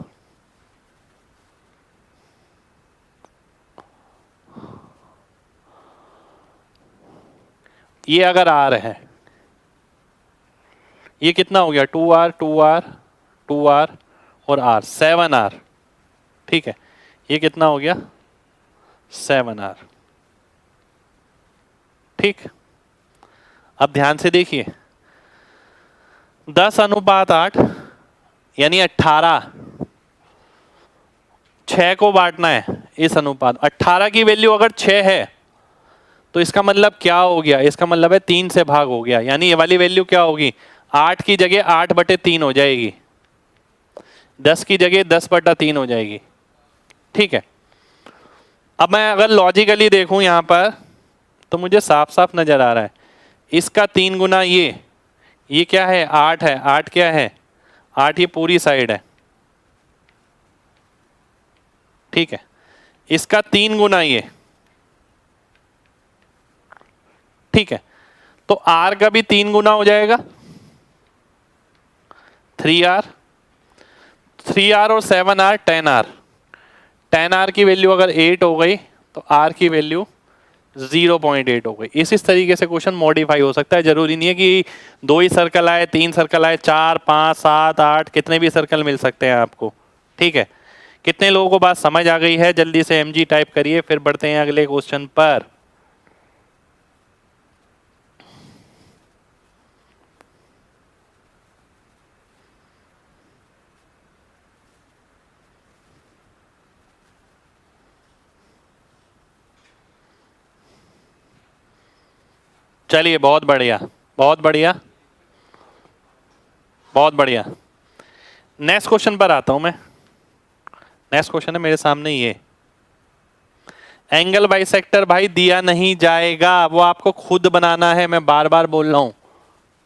ये अगर R है, ये कितना हो गया, 2R 2R 2R और R, 7R, ठीक है, ये कितना हो गया, 7R, ठीक। अब ध्यान से देखिए, 10:8 यानी 18, 6 को बांटना है इस अनुपात, 18 की वैल्यू अगर 6 है तो इसका मतलब क्या हो गया, इसका मतलब है 3 से भाग हो गया, यानी ये वाली वैल्यू क्या होगी, 8 की जगह 8/3 हो जाएगी, 10 की जगह 10/3 हो जाएगी, ठीक है। अब मैं अगर लॉजिकली देखूं यहां पर तो मुझे साफ साफ नजर आ रहा है, इसका 3 गुना ये क्या है 8 है, 8 क्या है 8 ये पूरी साइड है, ठीक है। इसका 3 गुना ये, ठीक है। तो R का भी 3 गुना हो जाएगा 3R, 3R और 7R 10R, 10R की वैल्यू अगर 8 हो गई तो R की वैल्यू 0.8 हो गई। इस तरीके से क्वेश्चन मॉडिफाई हो सकता है। जरूरी नहीं है कि 2 ही सर्कल आए, 3 सर्कल आए, 4 5 7 8 कितने भी सर्कल मिल सकते हैं आपको, ठीक है। कितने लोगों को बात समझ आ गई है? जल्दी से MG टाइप करिए, फिर बढ़ते हैं अगले क्वेश्चन पर। चलिए बहुत बढ़िया, बहुत बढ़िया, बहुत बढ़िया। नेक्स्ट क्वेश्चन पर आता हूं मैं। नेक्स्ट क्वेश्चन है मेरे सामने, ये एंगल बाइसेक्टर भाई दिया नहीं जाएगा, वो आपको खुद बनाना है, मैं बार बार बोल रहा हूं,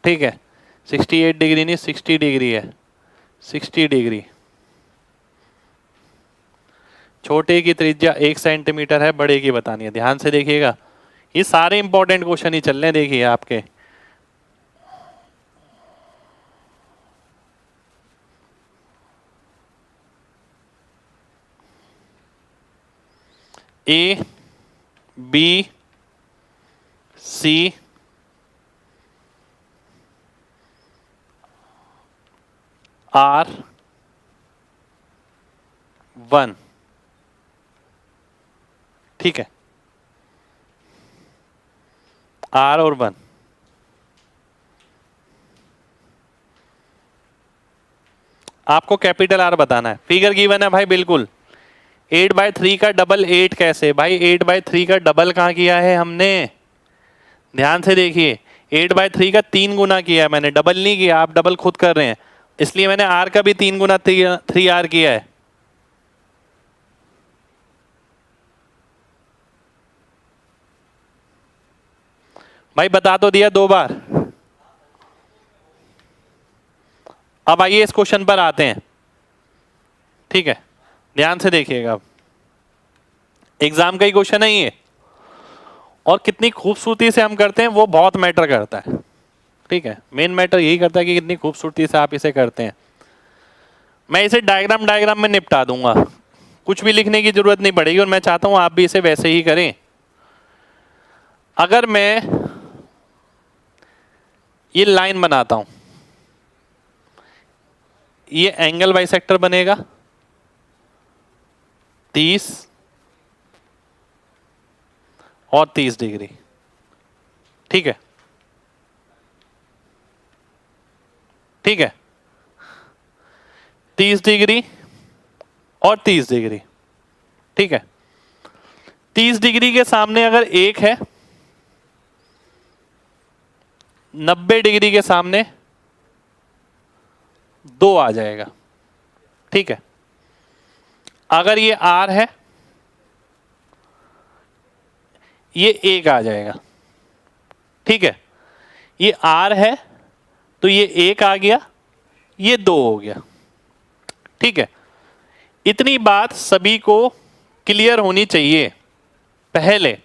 ठीक है। 68 डिग्री नहीं 60 डिग्री है, 60 डिग्री। छोटे की त्रिज्या 1 सेंटीमीटर है, बड़े की बतानी है। ध्यान से देखिएगा, ये सारे इंपॉर्टेंट क्वेश्चन ही चल रहे हैं, देखिए आपके। A B C R 1, ठीक है। R और 1, आपको कैपिटल R बताना है। फिगर गिवन है भाई, बिल्कुल। 8/3 का डबल 8 कैसे भाई? 8/3 का डबल कहाँ किया है हमने? ध्यान से देखिए, 8/3 का 3 गुना किया है मैंने, डबल नहीं किया। आप डबल खुद कर रहे हैं, इसलिए मैंने R का भी 3 गुना 3R किया है। भाई बता तो दिया 2 बार। अब आइए इस क्वेश्चन पर आते हैं, ठीक है। ध्यान से देखिएगा, अब एग्जाम का ही क्वेश्चन है ये, और कितनी खूबसूरती से हम करते हैं वो बहुत मैटर करता है, ठीक है। मेन मैटर यही करता है कि कितनी खूबसूरती से आप इसे करते हैं। मैं इसे डायग्राम में निपटा दूंगा, कुछ भी लिखने की जरूरत नहीं पड़ेगी, और मैं चाहता हूं आप भी इसे वैसे ही करें। अगर मैं ये लाइन बनाता हूं, ये एंगल बाइसेक्टर बनेगा 30 और 30 डिग्री, ठीक है, ठीक है। 30 डिग्री और 30 डिग्री, ठीक है। 30 डिग्री के सामने अगर 1 है, 90 डिग्री के सामने 2 आ जाएगा, ठीक है। अगर ये R है, ये 1 आ जाएगा, ठीक है। ये R है तो ये 1 आ गया, ये 2 हो गया, ठीक है। इतनी बात सभी को क्लियर होनी चाहिए पहले,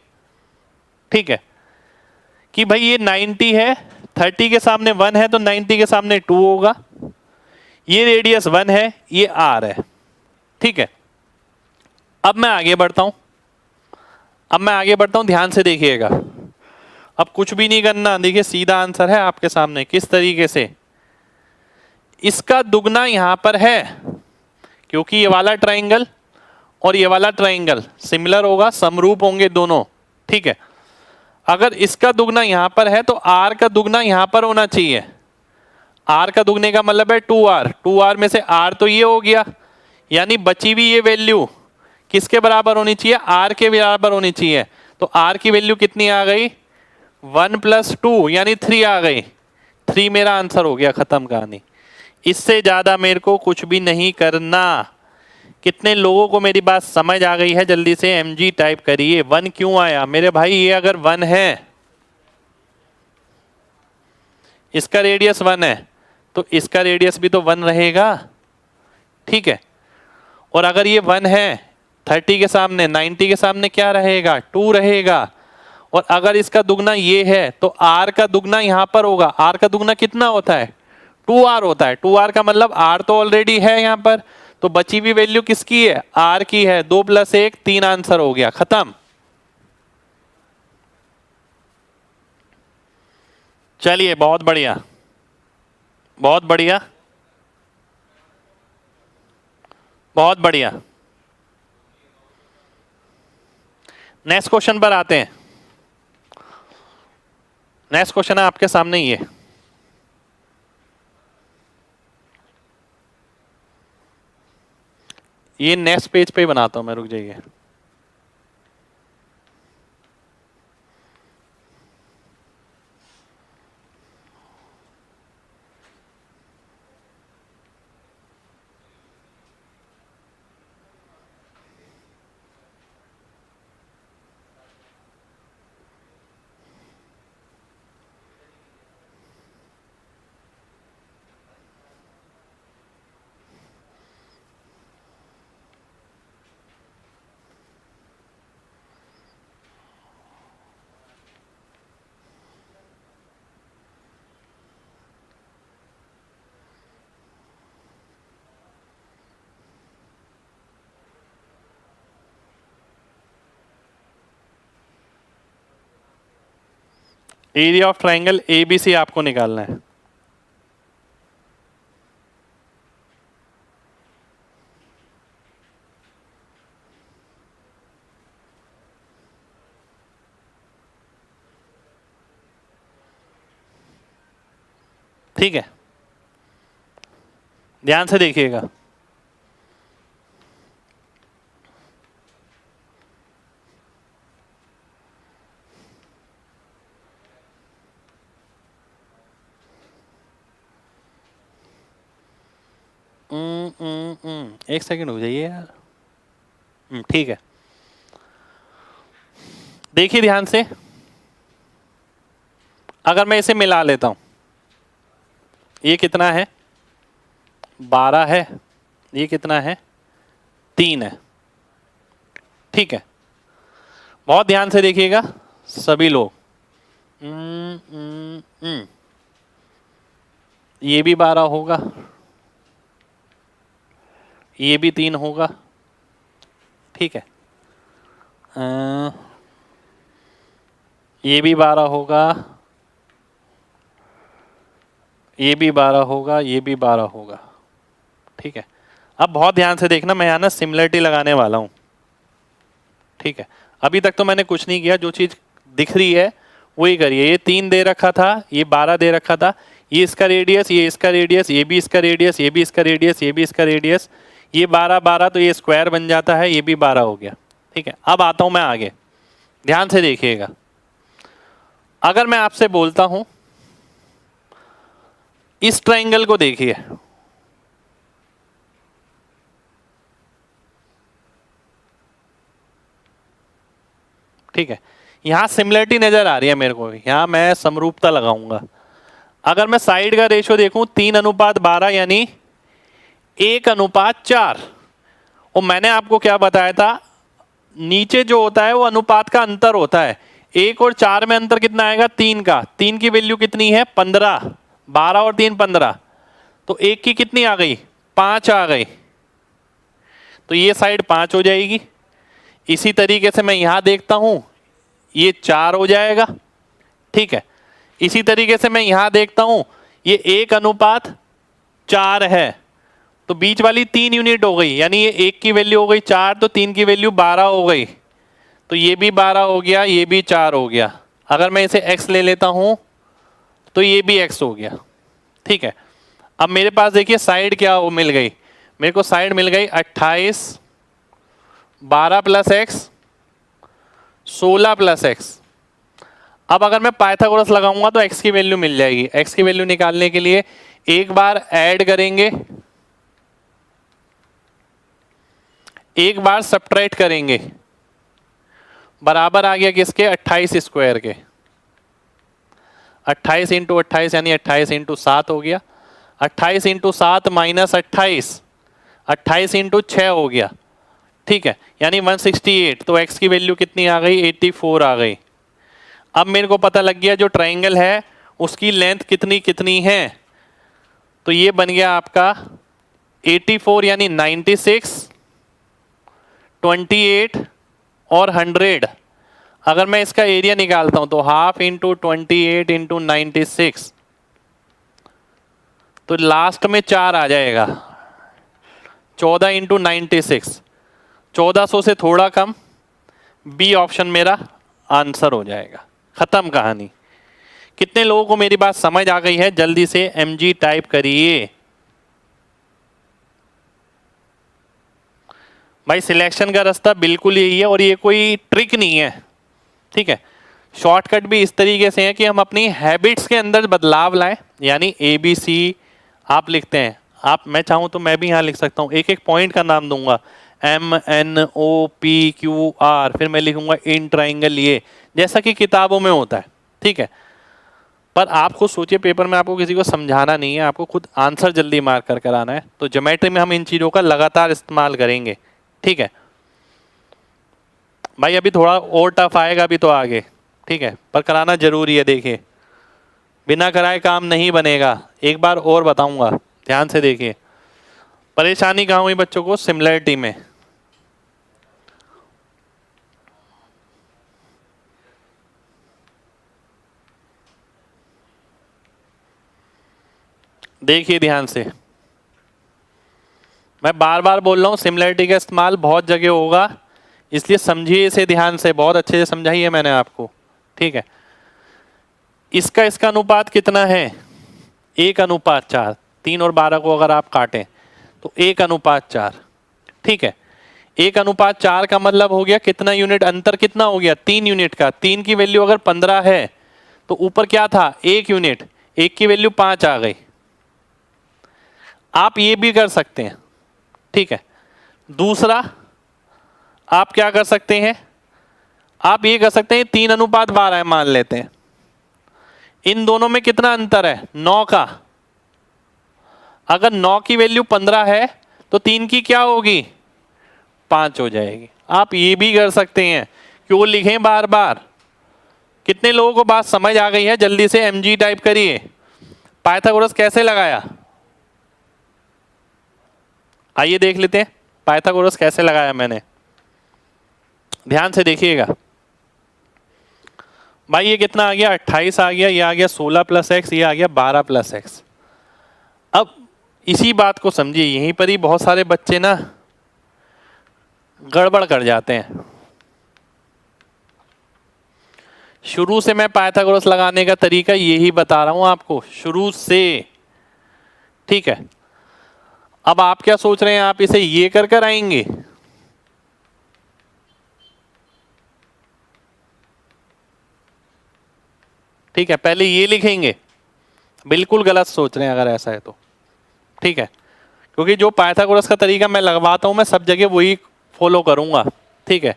ठीक है, कि भाई ये 90 है, 30 के सामने 1 है तो 90 के सामने 2 होगा। ये रेडियस 1 है, ये R है, ठीक है। अब मैं आगे बढ़ता हूं, ध्यान से देखिएगा। अब कुछ भी नहीं करना, देखिए सीधा आंसर है आपके सामने। किस तरीके से? इसका दुगना यहां पर है, क्योंकि ये वाला ट्राइंगल और ये वाला ट्राइंगल सिमिलर होगा, समरूप होंगे दोनों, ठीक है। अगर इसका दुगना यहां पर है तो R का दुगना यहां पर होना चाहिए। R का दुगने का मतलब है 2R, 2R में से R तो ये हो गया, यानी बची हुई ये वैल्यू किसके बराबर होनी चाहिए? R के बराबर होनी चाहिए। तो R की वैल्यू कितनी आ गई? 1 + 2 यानी 3 आ गई। 3 मेरा आंसर हो गया, खत्म कहानी। इससे ज्यादा मेरे को कुछ भी नहीं करना। कितने लोगों को मेरी बात समझ आ गई है? जल्दी से mg टाइप करिए। 1 क्यों आया मेरे भाई? ये अगर 1 है, इसका रेडियस 1 है, तो इसका रेडियस भी तो 1 रहेगा। ठीक है, और अगर ये 1 है 30 के सामने, 90 के सामने क्या रहेगा? 2 रहेगा। और अगर इसका दुगना ये है तो r का दुगना यहां पर होगा। r का दुगना कितना होता है? 2r होता है। 2r का मतलब r तो ऑलरेडी है यहां पर, तो बची हुई वैल्यू किसकी है? r की है। 2 + 1 3 आंसर हो गया, खत्म। चलिए बहुत बढ़िया, बहुत बढ़िया, बहुत बढ़िया। नेक्स्ट क्वेश्चन पर आते हैं। नेक्स्ट क्वेश्चन है आपके सामने ये नेक्स्ट पेज पे ही बनाता हूं मैं, रुक जाइए। एरिया ऑफ ट्राइंगल एबीसी आपको निकालना है। ठीक है, ध्यान से देखिएगा। एक सेकंड हो जाइए यार। ठीक है, देखिए ध्यान से। अगर मैं इसे मिला लेता हूं, ये कितना है? 12 है। ये कितना है? 3 है। ठीक है, बहुत ध्यान से देखिएगा सभी लोग। ये भी 12 होगा, ये भी 3 होगा। ठीक है, ये भी 12 होगा, ये भी 12 होगा, ये भी 12 होगा। ठीक है, अब बहुत ध्यान से देखना, मैं यहाँ ना सिमिलरिटी लगाने वाला हूँ। ठीक है, अभी तक तो मैंने कुछ नहीं किया, जो चीज दिख रही है वही करिए। ये 3 दे रखा था, ये 12 दे रखा था, ये इसका रेडियस, ये इसका रेडियस, ये भी इसका रेडियस, ये भी इसका रेडियस, ये भी इसका रेडियस, ये 12 12 तो ये स्क्वायर बन जाता है, ये भी 12 हो गया। ठीक है, अब आता हूं मैं आगे, ध्यान से देखिएगा। अगर मैं आपसे बोलता हूं इस ट्रायंगल को देखिए, ठीक है, यहां सिमिलरिटी नजर आ रही है मेरे को, यहां मैं समरूपता लगाऊंगा। अगर मैं साइड का रेशियो देखूं 3:12 यानी 1:4, और मैंने आपको क्या बताया था, नीचे जो होता है वो अनुपात का अंतर होता है। 1 और 4 में अंतर कितना आएगा? 3 का। 3 की वैल्यू कितनी है? 15। 12 और 3 15, तो 1 की कितनी आ गई? 5 आ गई, तो ये साइड 5 हो जाएगी। इसी तरीके से मैं यहां देखता हूं, ये 4 हो जाएगा। ठीक है, इसी तरीके से मैं यहां देखता हूं, ये 1:4 है, तो बीच वाली 3 यूनिट हो गई, यानी ये 1 की वैल्यू हो गई 4, तो 3 की वैल्यू 12 हो गई, तो ये भी 12 हो गया, ये भी 4 हो गया। अगर मैं इसे x ले लेता हूं तो ये भी x हो गया। ठीक है, अब मेरे पास देखिए साइड क्या वो मिल गई, मेरे को साइड मिल गई 28, 12 + x, 16 + x। अब अगर मैं पाइथागोरस लगाऊंगा तो x की वैल्यू मिल जाएगी। x की वैल्यू निकालने के लिए एक बार ऐड करेंगे, एक बार सब्ट्रैक्ट करेंगे, बराबर आ गया किसके, 28 स्क्वायर के। 28 इंटू 28 यानी 28 इंटू 7 हो गया। 28 इंटू 7 माइनस 28, 28 इंटू 6 हो गया, ठीक है, यानी 168। तो x की वैल्यू कितनी आ गई, 84 आ गई। अब मेरे को पता लग गया जो ट्राइंगल है उसकी लेंथ कितनी कितनी है। तो ये बन गया आपका 84 यानी 96, 28 और 100। अगर मैं इसका एरिया निकालता हूं तो हाफ इंटू 28 इंटू 96, तो लास्ट में 4 आ जाएगा। 14 इंटू 96, 1400 से थोड़ा कम, बी ऑप्शन मेरा आंसर हो जाएगा। खत्म कहानी। कितने लोगों को मेरी बात समझ आ गई है, जल्दी से mg टाइप करिए। भाई सिलेक्शन का रास्ता बिल्कुल यही है और ये कोई ट्रिक नहीं है, ठीक है। शॉर्टकट भी इस तरीके से है कि हम अपनी हैबिट्स के अंदर बदलाव लाएं, यानी ABC आप लिखते हैं, आप, मैं चाहूं तो मैं भी यहां लिख सकता हूं, एक एक पॉइंट का नाम दूंगा, MNOPQR, फिर मैं लिखूंगा इन ट्राइंगल ये, जैसा कि किताबों में होता है, ठीक है। पर आप खुद सोचिए, पेपर में आपको किसी को समझाना नहीं है, आपको खुद आंसर जल्दी मार्क कर कराना है। तो ज्योमेट्री में हम इन चीज़ों का लगातार इस्तेमाल करेंगे, ठीक है भाई। अभी थोड़ा और टफ आएगा अभी तो आगे, ठीक है, पर कराना जरूरी है। देखिए बिना कराए काम नहीं बनेगा, एक बार और बताऊंगा, ध्यान से देखिए। परेशानी कहाँ हुई बच्चों को, सिमिलरिटी में। देखिए ध्यान से, मैं बार बार बोल रहा हूँ सिमिलरिटी का इस्तेमाल बहुत जगह होगा, इसलिए समझिए इसे ध्यान से, बहुत अच्छे से समझाई है मैंने आपको, ठीक है। इसका अनुपात कितना है, 1:4। 3 और 12 को अगर आप काटें तो 1:4, ठीक है। 1:4 का मतलब हो गया कितना यूनिट अंतर, कितना हो गया, 3 यूनिट का। 3 की वैल्यू अगर 15 है तो ऊपर क्या था, 1 यूनिट, 1 की वैल्यू 5 आ गई। आप ये भी कर सकते हैं, ठीक है। दूसरा आप क्या कर सकते हैं, आप ये कर सकते हैं 3:12 है मान लेते हैं, इन दोनों में कितना अंतर है, 9 का। अगर 9 की वैल्यू 15 है तो 3 की क्या होगी, 5 हो जाएगी। आप ये भी कर सकते हैं, क्यों लिखें बार बार। कितने लोगों को बात समझ आ गई है, जल्दी से mg टाइप करिए। पाइथागोरस कैसे लगाया, आइए देख लेते हैं पाइथागोरस कैसे लगाया मैंने, ध्यान से देखिएगा। भाई ये कितना आ गया, 28 आ गया, ये आ गया 16 + x, ये आ गया 12 + x। अब इसी बात को समझिए, यहीं पर ही बहुत सारे बच्चे ना गड़बड़ कर जाते हैं। शुरू से मैं पाइथागोरस लगाने का तरीका यही बता रहा हूं आपको, शुरू से, ठीक है। अब आप क्या सोच रहे हैं, आप इसे ये कर आएंगे, ठीक है, पहले ये लिखेंगे। बिल्कुल गलत सोच रहे हैं अगर ऐसा है तो, ठीक है, क्योंकि जो पाइथागोरस का तरीका मैं लगवाता हूं मैं सब जगह वही फॉलो करूंगा, ठीक है।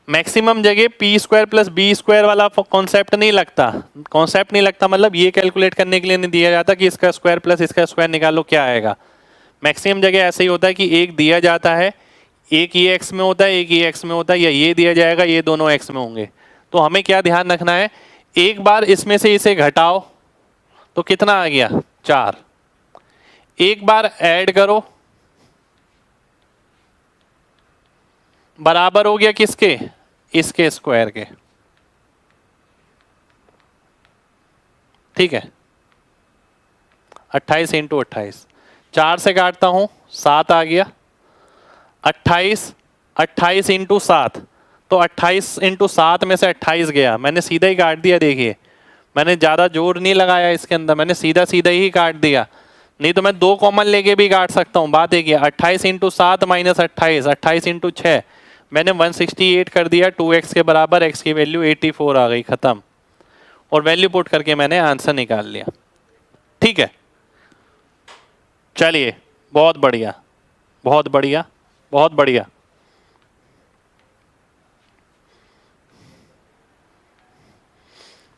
मैक्सिमम जगह p² + b² वाला कॉन्सेप्ट नहीं लगता, कॉन्सेप्ट नहीं लगता मतलब ये कैलकुलेट करने के लिए नहीं दिया जाता कि इसका स्क्वायर प्लस इसका स्क्वायर निकालो क्या आएगा। मैक्सिमम जगह ऐसे ही होता है कि एक दिया जाता है, एक ये x में होता है, एक ये x में होता है, या ये दिया जाएगा, ये दोनों x में होंगे। तो हमें क्या ध्यान रखना है, एक बार इसमें से इसे घटाओ तो कितना आ गया, 4। एक बार ऐड करो, बराबर हो गया किसके, इसके स्क्वायर के, ठीक है। 28 इंटू 28, 4 से काटता हूं 7 आ गया। 28 इंटू 7, तो 28 इंटू 7 में से 28 गया, मैंने सीधा ही काट दिया। देखिए मैंने ज़्यादा जोर नहीं लगाया इसके अंदर, मैंने सीधा सीधा ही काट दिया, नहीं तो मैं 2 कॉमन लेके भी काट सकता हूँ। बात एक है, 28 इंटू 7 माइनस 28, 28 इंटू 6, मैंने 168 कर दिया, 2x के बराबर, x की वैल्यू 84 आ गई, खत्म। और वैल्यू पुट करके मैंने आंसर निकाल लिया, ठीक है। चलिए बहुत बढ़िया, बहुत बढ़िया, बहुत बढ़िया।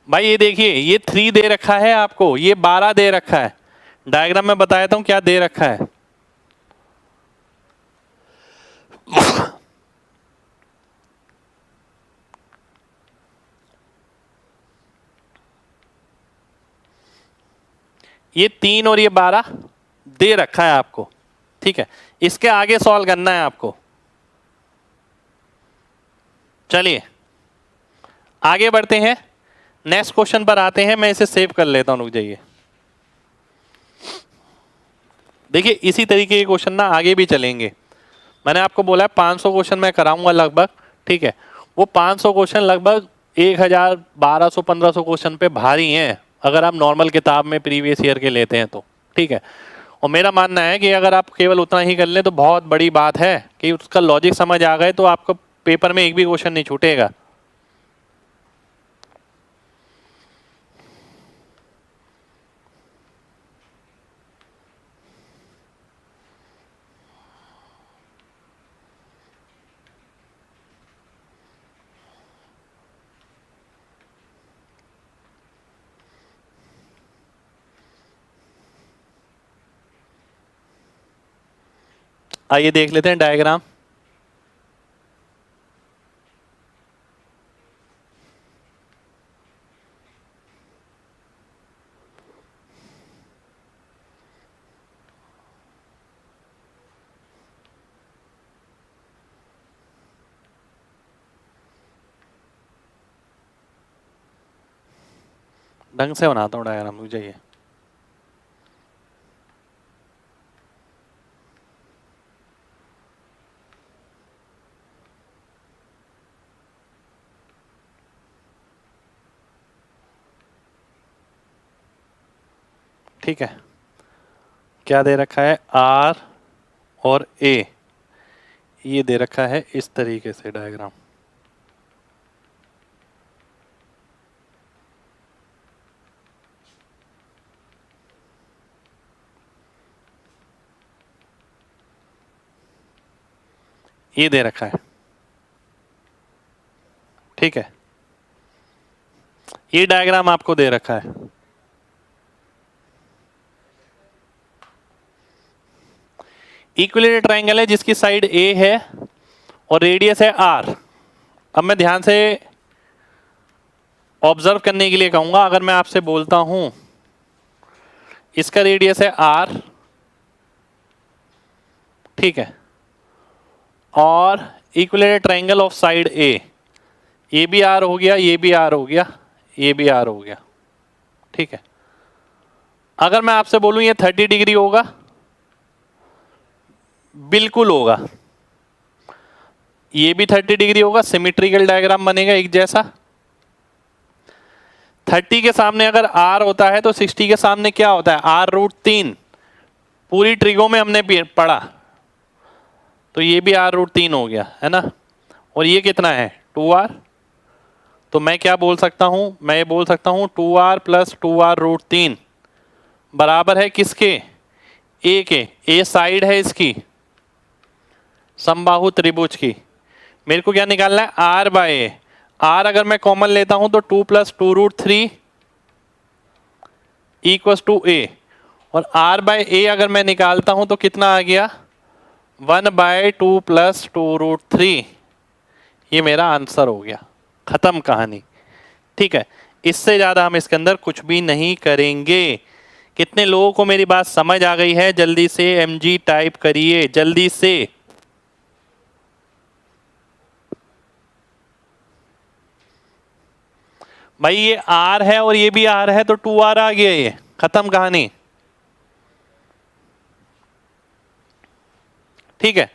भाई ये देखिए, ये 3 दे रखा है आपको, ये 12 दे रखा है। डायग्राम में बताया था क्या दे रखा है। ये 3 और ये 12 दे रखा है आपको, ठीक है। इसके आगे सॉल्व करना है आपको। चलिए आगे बढ़ते हैं, नेक्स्ट क्वेश्चन पर आते हैं। मैं इसे सेव कर लेता हूं, रुक जाइए। देखिए इसी तरीके के क्वेश्चन ना आगे भी चलेंगे। मैंने आपको बोला है 500 क्वेश्चन मैं कराऊंगा लगभग, ठीक है। वो 500 क्वेश्चन लगभग 1000 1200 1500 क्वेश्चन पे भारी हैं अगर आप नॉर्मल किताब में प्रीवियस ईयर के लेते हैं तो, ठीक है। और मेरा मानना है कि अगर आप केवल उतना ही कर लें तो बहुत बड़ी बात है कि उसका लॉजिक समझ आ गए तो आपको पेपर में एक भी क्वेश्चन नहीं छूटेगा। आइए देख लेते हैं डायग्राम। ढंग से बनाता हूँ डायग्राम, रुक जाइए। ठीक है, क्या दे रखा है, आर और ए, ये दे रखा है इस तरीके से डायग्राम। ये दे रखा है, ठीक है। ये डायग्राम आपको दे रखा है। इक्विलेटरल ट्रायंगल है जिसकी साइड ए है और रेडियस है आर। अब मैं ध्यान से ऑब्जर्व करने के लिए कहूंगा, अगर मैं आपसे बोलता हूं इसका रेडियस है आर, ठीक है, और इक्विलेटरल ट्रायंगल ऑफ साइड ए, ये भी आर हो गया, ये भी आर हो गया, ये भी आर हो गया, ठीक है। अगर मैं आपसे बोलूं ये 30 डिग्री होगा, बिल्कुल होगा। ये भी 30 डिग्री होगा, सिमेट्रिकल डायग्राम बनेगा एक जैसा। 30 के सामने अगर r होता है तो 60 के सामने क्या होता है, r√3। पूरी ट्रिगो में हमने पढ़ा, तो ये भी r√3 हो गया, है ना। और ये कितना है, 2r। तो मैं क्या बोल सकता हूं, मैं ये बोल सकता हूं 2r प्लस 2r√3 बराबर है किसके, a के। a साइड है इसकी समबाहु त्रिभुज की। मेरे को क्या निकालना है, r बाय ए। r अगर मैं कॉमन लेता हूं तो 2 प्लस 2√3 इक्वल्स टू a, और r बाय ए अगर मैं निकालता हूं तो कितना आ गया, 1/2 प्लस 2√3। ये मेरा आंसर हो गया, खत्म कहानी, ठीक है। इससे ज्यादा हम इसके अंदर कुछ भी नहीं करेंगे। कितने लोगों को मेरी बात समझ आ गई है, जल्दी से mg टाइप करिए जल्दी से। भाई ये r है और ये भी r है तो 2r आ गया, ये खत्म कहानी, ठीक है।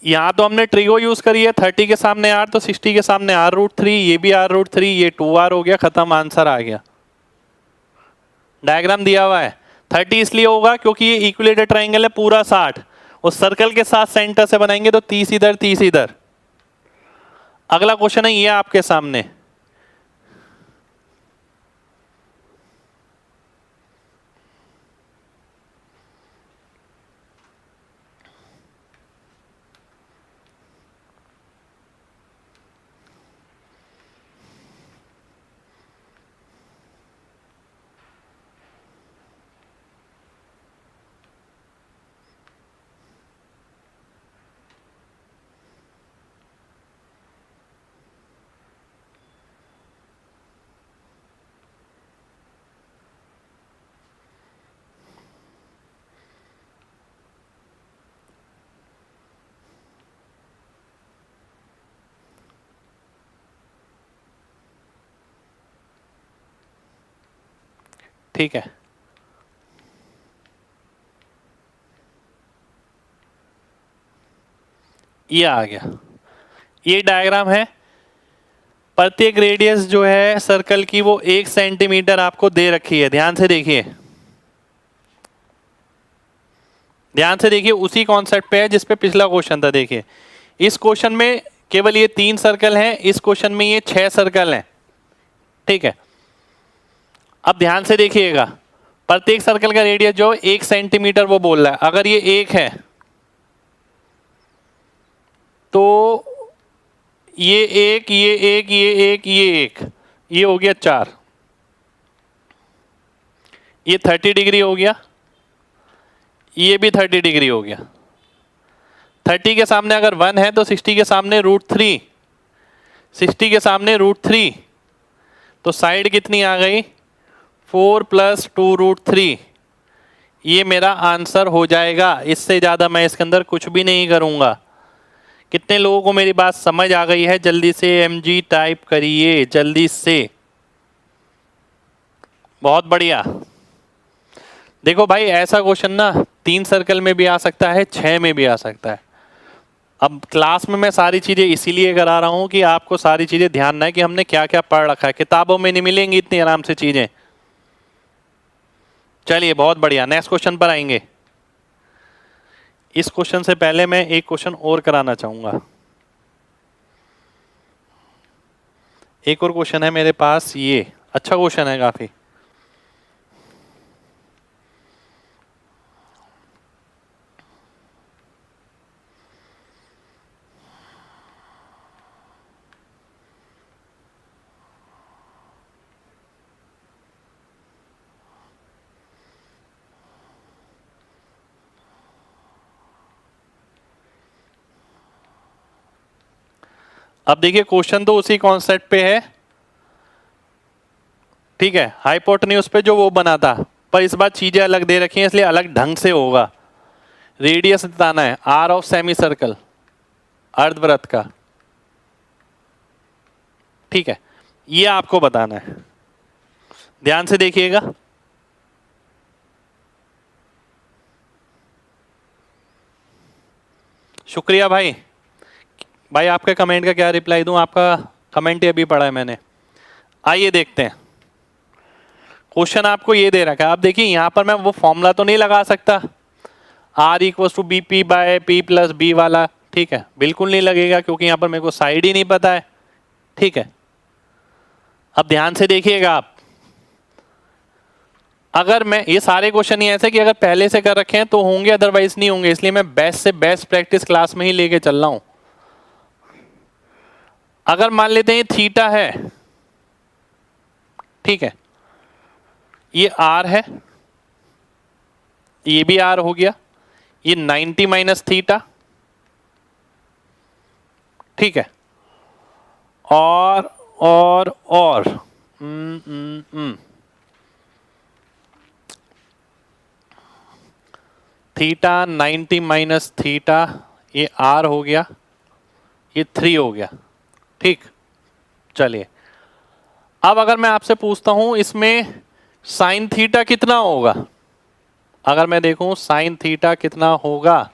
यहां तो हमने ट्रिगो यूज करी है, 30 के सामने r तो 60 के सामने r√3, ये भी r√3, ये 2r हो गया, खत्म, आंसर आ गया। डायग्राम दिया हुआ है। 30 इसलिए होगा क्योंकि ये इक्विलेटरल ट्रायंगल है पूरा 60, उस सर्कल के साथ सेंटर से बनाएंगे तो 30 इधर 30 इधर। अगला क्वेश्चन है ये आपके सामने, ठीक है, ये आ गया। ये डायग्राम है, प्रत्येक रेडियस जो है सर्कल की वो 1 सेंटीमीटर आपको दे रखी है। ध्यान से देखिए, ध्यान से देखिए, उसी कॉन्सेप्ट पे है जिस पे पिछला क्वेश्चन था। देखिए इस क्वेश्चन में केवल ये 3 सर्कल हैं, इस क्वेश्चन में ये 6 सर्कल हैं। ठीक है, अब ध्यान से देखिएगा, प्रत्येक सर्कल का रेडियस जो 1 सेंटीमीटर वो बोल रहा है। अगर ये 1 है तो ये 1, ये 1, ये 1, ये 1, ये हो गया 4, ये 30 डिग्री हो गया, ये भी 30 डिग्री हो गया। 30 के सामने अगर 1 है तो 60 के सामने √3, 60 के सामने √3, तो साइड कितनी आ गई 4 + 2√3। ये मेरा आंसर हो जाएगा। इससे ज़्यादा मैं इसके अंदर कुछ भी नहीं करूँगा। कितने लोगों को मेरी बात समझ आ गई है? जल्दी से MG टाइप करिए, जल्दी से। बहुत बढ़िया। देखो भाई, ऐसा क्वेश्चन ना 3 सर्कल में भी आ सकता है, 6 में भी आ सकता है। अब क्लास में मैं सारी चीज़ें इसीलिए करा रहा हूँ कि आपको सारी चीज़ें ध्यान रहे कि हमने क्या क्या पढ़ रखा है। किताबों में नहीं मिलेंगी इतनी आराम से चीज़ें। चलिए बहुत बढ़िया, नेक्स्ट क्वेश्चन पर आएंगे। इस क्वेश्चन से पहले मैं एक क्वेश्चन और कराना चाहूँगा। एक और क्वेश्चन है मेरे पास, ये अच्छा क्वेश्चन है काफ़ी। अब देखिए, क्वेश्चन तो उसी कॉन्सेप्ट पे है, ठीक है, हाइपोटेन्यूज पे जो वो बना था, पर इस बार चीजें अलग दे रखी हैं, इसलिए अलग ढंग से होगा। रेडियस बताना है, आर ऑफ सेमी सर्कल, अर्धवृत्त का। ठीक है, ये आपको बताना है। ध्यान से देखिएगा। शुक्रिया भाई। भाई आपके कमेंट का क्या रिप्लाई दूं? आपका कमेंट ही अभी पढ़ा है मैंने। आइए देखते हैं। क्वेश्चन आपको ये दे रखा है। आप देखिए, यहां पर मैं वो फॉर्मूला तो नहीं लगा सकता, R = BP/P+B वाला। ठीक है, बिल्कुल नहीं लगेगा, क्योंकि यहां पर मेरे को साइड ही नहीं पता है। ठीक है, अब ध्यान से देखिएगा आप। अगर मैं, ये सारे क्वेश्चन ही ऐसे कि अगर पहले से कर रखे हैं तो होंगे, अदरवाइज नहीं होंगे, इसलिए मैं बेस्ट से बेस्ट प्रैक्टिस क्लास में ही लेके चल रहा हूं। अगर मान लेते हैं थीटा है, ठीक है, ये R है, ये भी R हो गया, ये 90 - थीटा, ठीक है, और थीटा 90 - थीटा, ये R हो गया, ये 3 हो गया। ठीक, चलिए अब अगर मैं आपसे पूछता हूं इसमें साइन थीटा कितना होगा, अगर मैं देखूं साइन थीटा कितना होगा,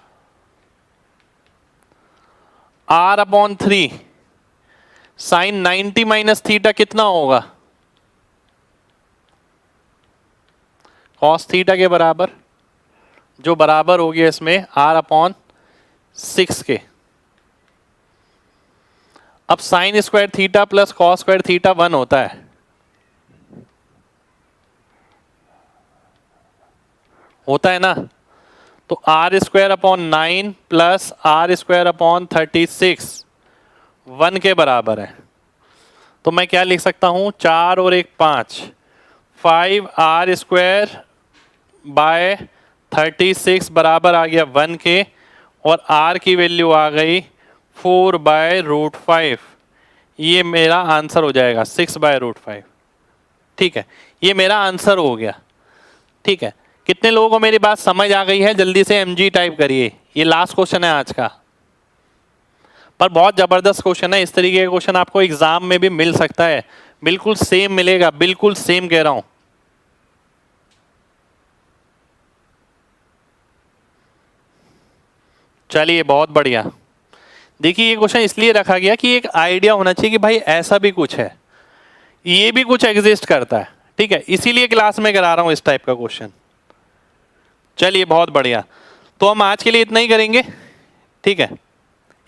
R/3। साइन 90 - थीटा कितना होगा, कॉस थीटा के बराबर, जो बराबर हो गया इसमें R/6 के। अब sine square theta plus cos square theta 1 होता है, होता है ना। तो R²/9 प्लस R²/36 1 के बराबर है। तो मैं क्या लिख सकता हूं, 4 और 1 5, 5R²/36 बराबर आ गया 1 के, और R की वैल्यू आ गई 4/√5। ये मेरा आंसर हो जाएगा 6/√5। ठीक है, ये मेरा आंसर हो गया। ठीक है, कितने लोगों को मेरी बात समझ आ गई है? जल्दी से MG टाइप करिए। ये लास्ट क्वेश्चन है आज का, पर बहुत जबरदस्त क्वेश्चन है। इस तरीके का क्वेश्चन आपको एग्जाम में भी मिल सकता है, बिल्कुल सेम मिलेगा, बिल्कुल सेम कह रहा हूं। चलिए बहुत बढ़िया। देखिए ये क्वेश्चन इसलिए रखा गया कि एक आइडिया होना चाहिए कि भाई ऐसा भी कुछ है, ये भी कुछ एग्जिस्ट करता है, ठीक है, इसीलिए क्लास में करा रहा हूं इस टाइप का क्वेश्चन। चलिए बहुत बढ़िया। तो हम आज के लिए इतना ही करेंगे, ठीक है।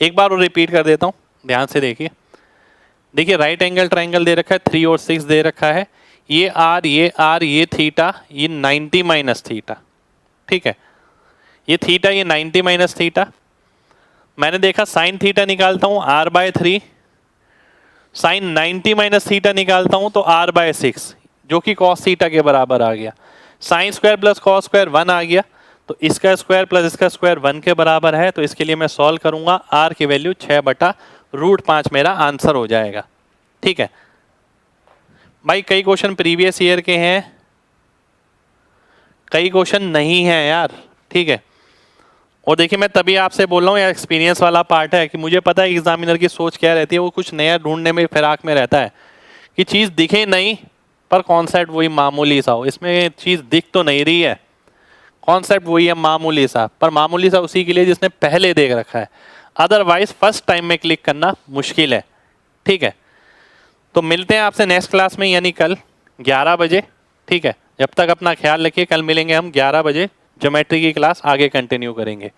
एक बार वो रिपीट कर देता हूं, ध्यान से देखिए। देखिए राइट एंगल ट्राइंगल दे रखा है, 3 और 6 दे रखा है, ये आर ये थीटा, ये 90 माइनस थीटा, ठीक है। ये थीटा, ये 90 माइनस थीटा। मैंने देखा साइन थीटा निकालता हूं r/3, साइन 90 माइनस थीटा निकालता हूं तो r/6, जो कि cos थीटा के बराबर आ गया। Sine square plus cos square 1 आ गया, तो इसका स्क्वायर प्लस इसका स्क्वायर 1 के बराबर है। तो इसके लिए मैं सॉल्व करूंगा, r की वैल्यू 6/√5 मेरा आंसर हो जाएगा, ठीक है। भाई कई क्वेश्चन प्रीवियस ईयर के हैं, कई क्वेश्चन नहीं है यार, ठीक है। और देखिए मैं तभी आपसे बोल रहा हूँ यार, एक्सपीरियंस वाला पार्ट है कि मुझे पता है एग्जामिनर की सोच क्या रहती है, वो कुछ नया ढूंढने में फिराक में रहता है कि चीज़ दिखे नहीं पर कॉन्सेप्ट वही मामूली सा हो। इसमें चीज़ दिख तो नहीं रही है, कॉन्सेप्ट वही है मामूली सा, पर मामूली सा उसी के लिए जिसने पहले देख रखा है, अदरवाइज फर्स्ट टाइम में क्लिक करना मुश्किल है, ठीक है। तो मिलते हैं आपसे नेक्स्ट क्लास में, यानी कल 11 बजे, ठीक है। जब तक अपना ख्याल रखिए, कल मिलेंगे हम 11 बजे, ज्योमेट्री की क्लास आगे कंटिन्यू करेंगे।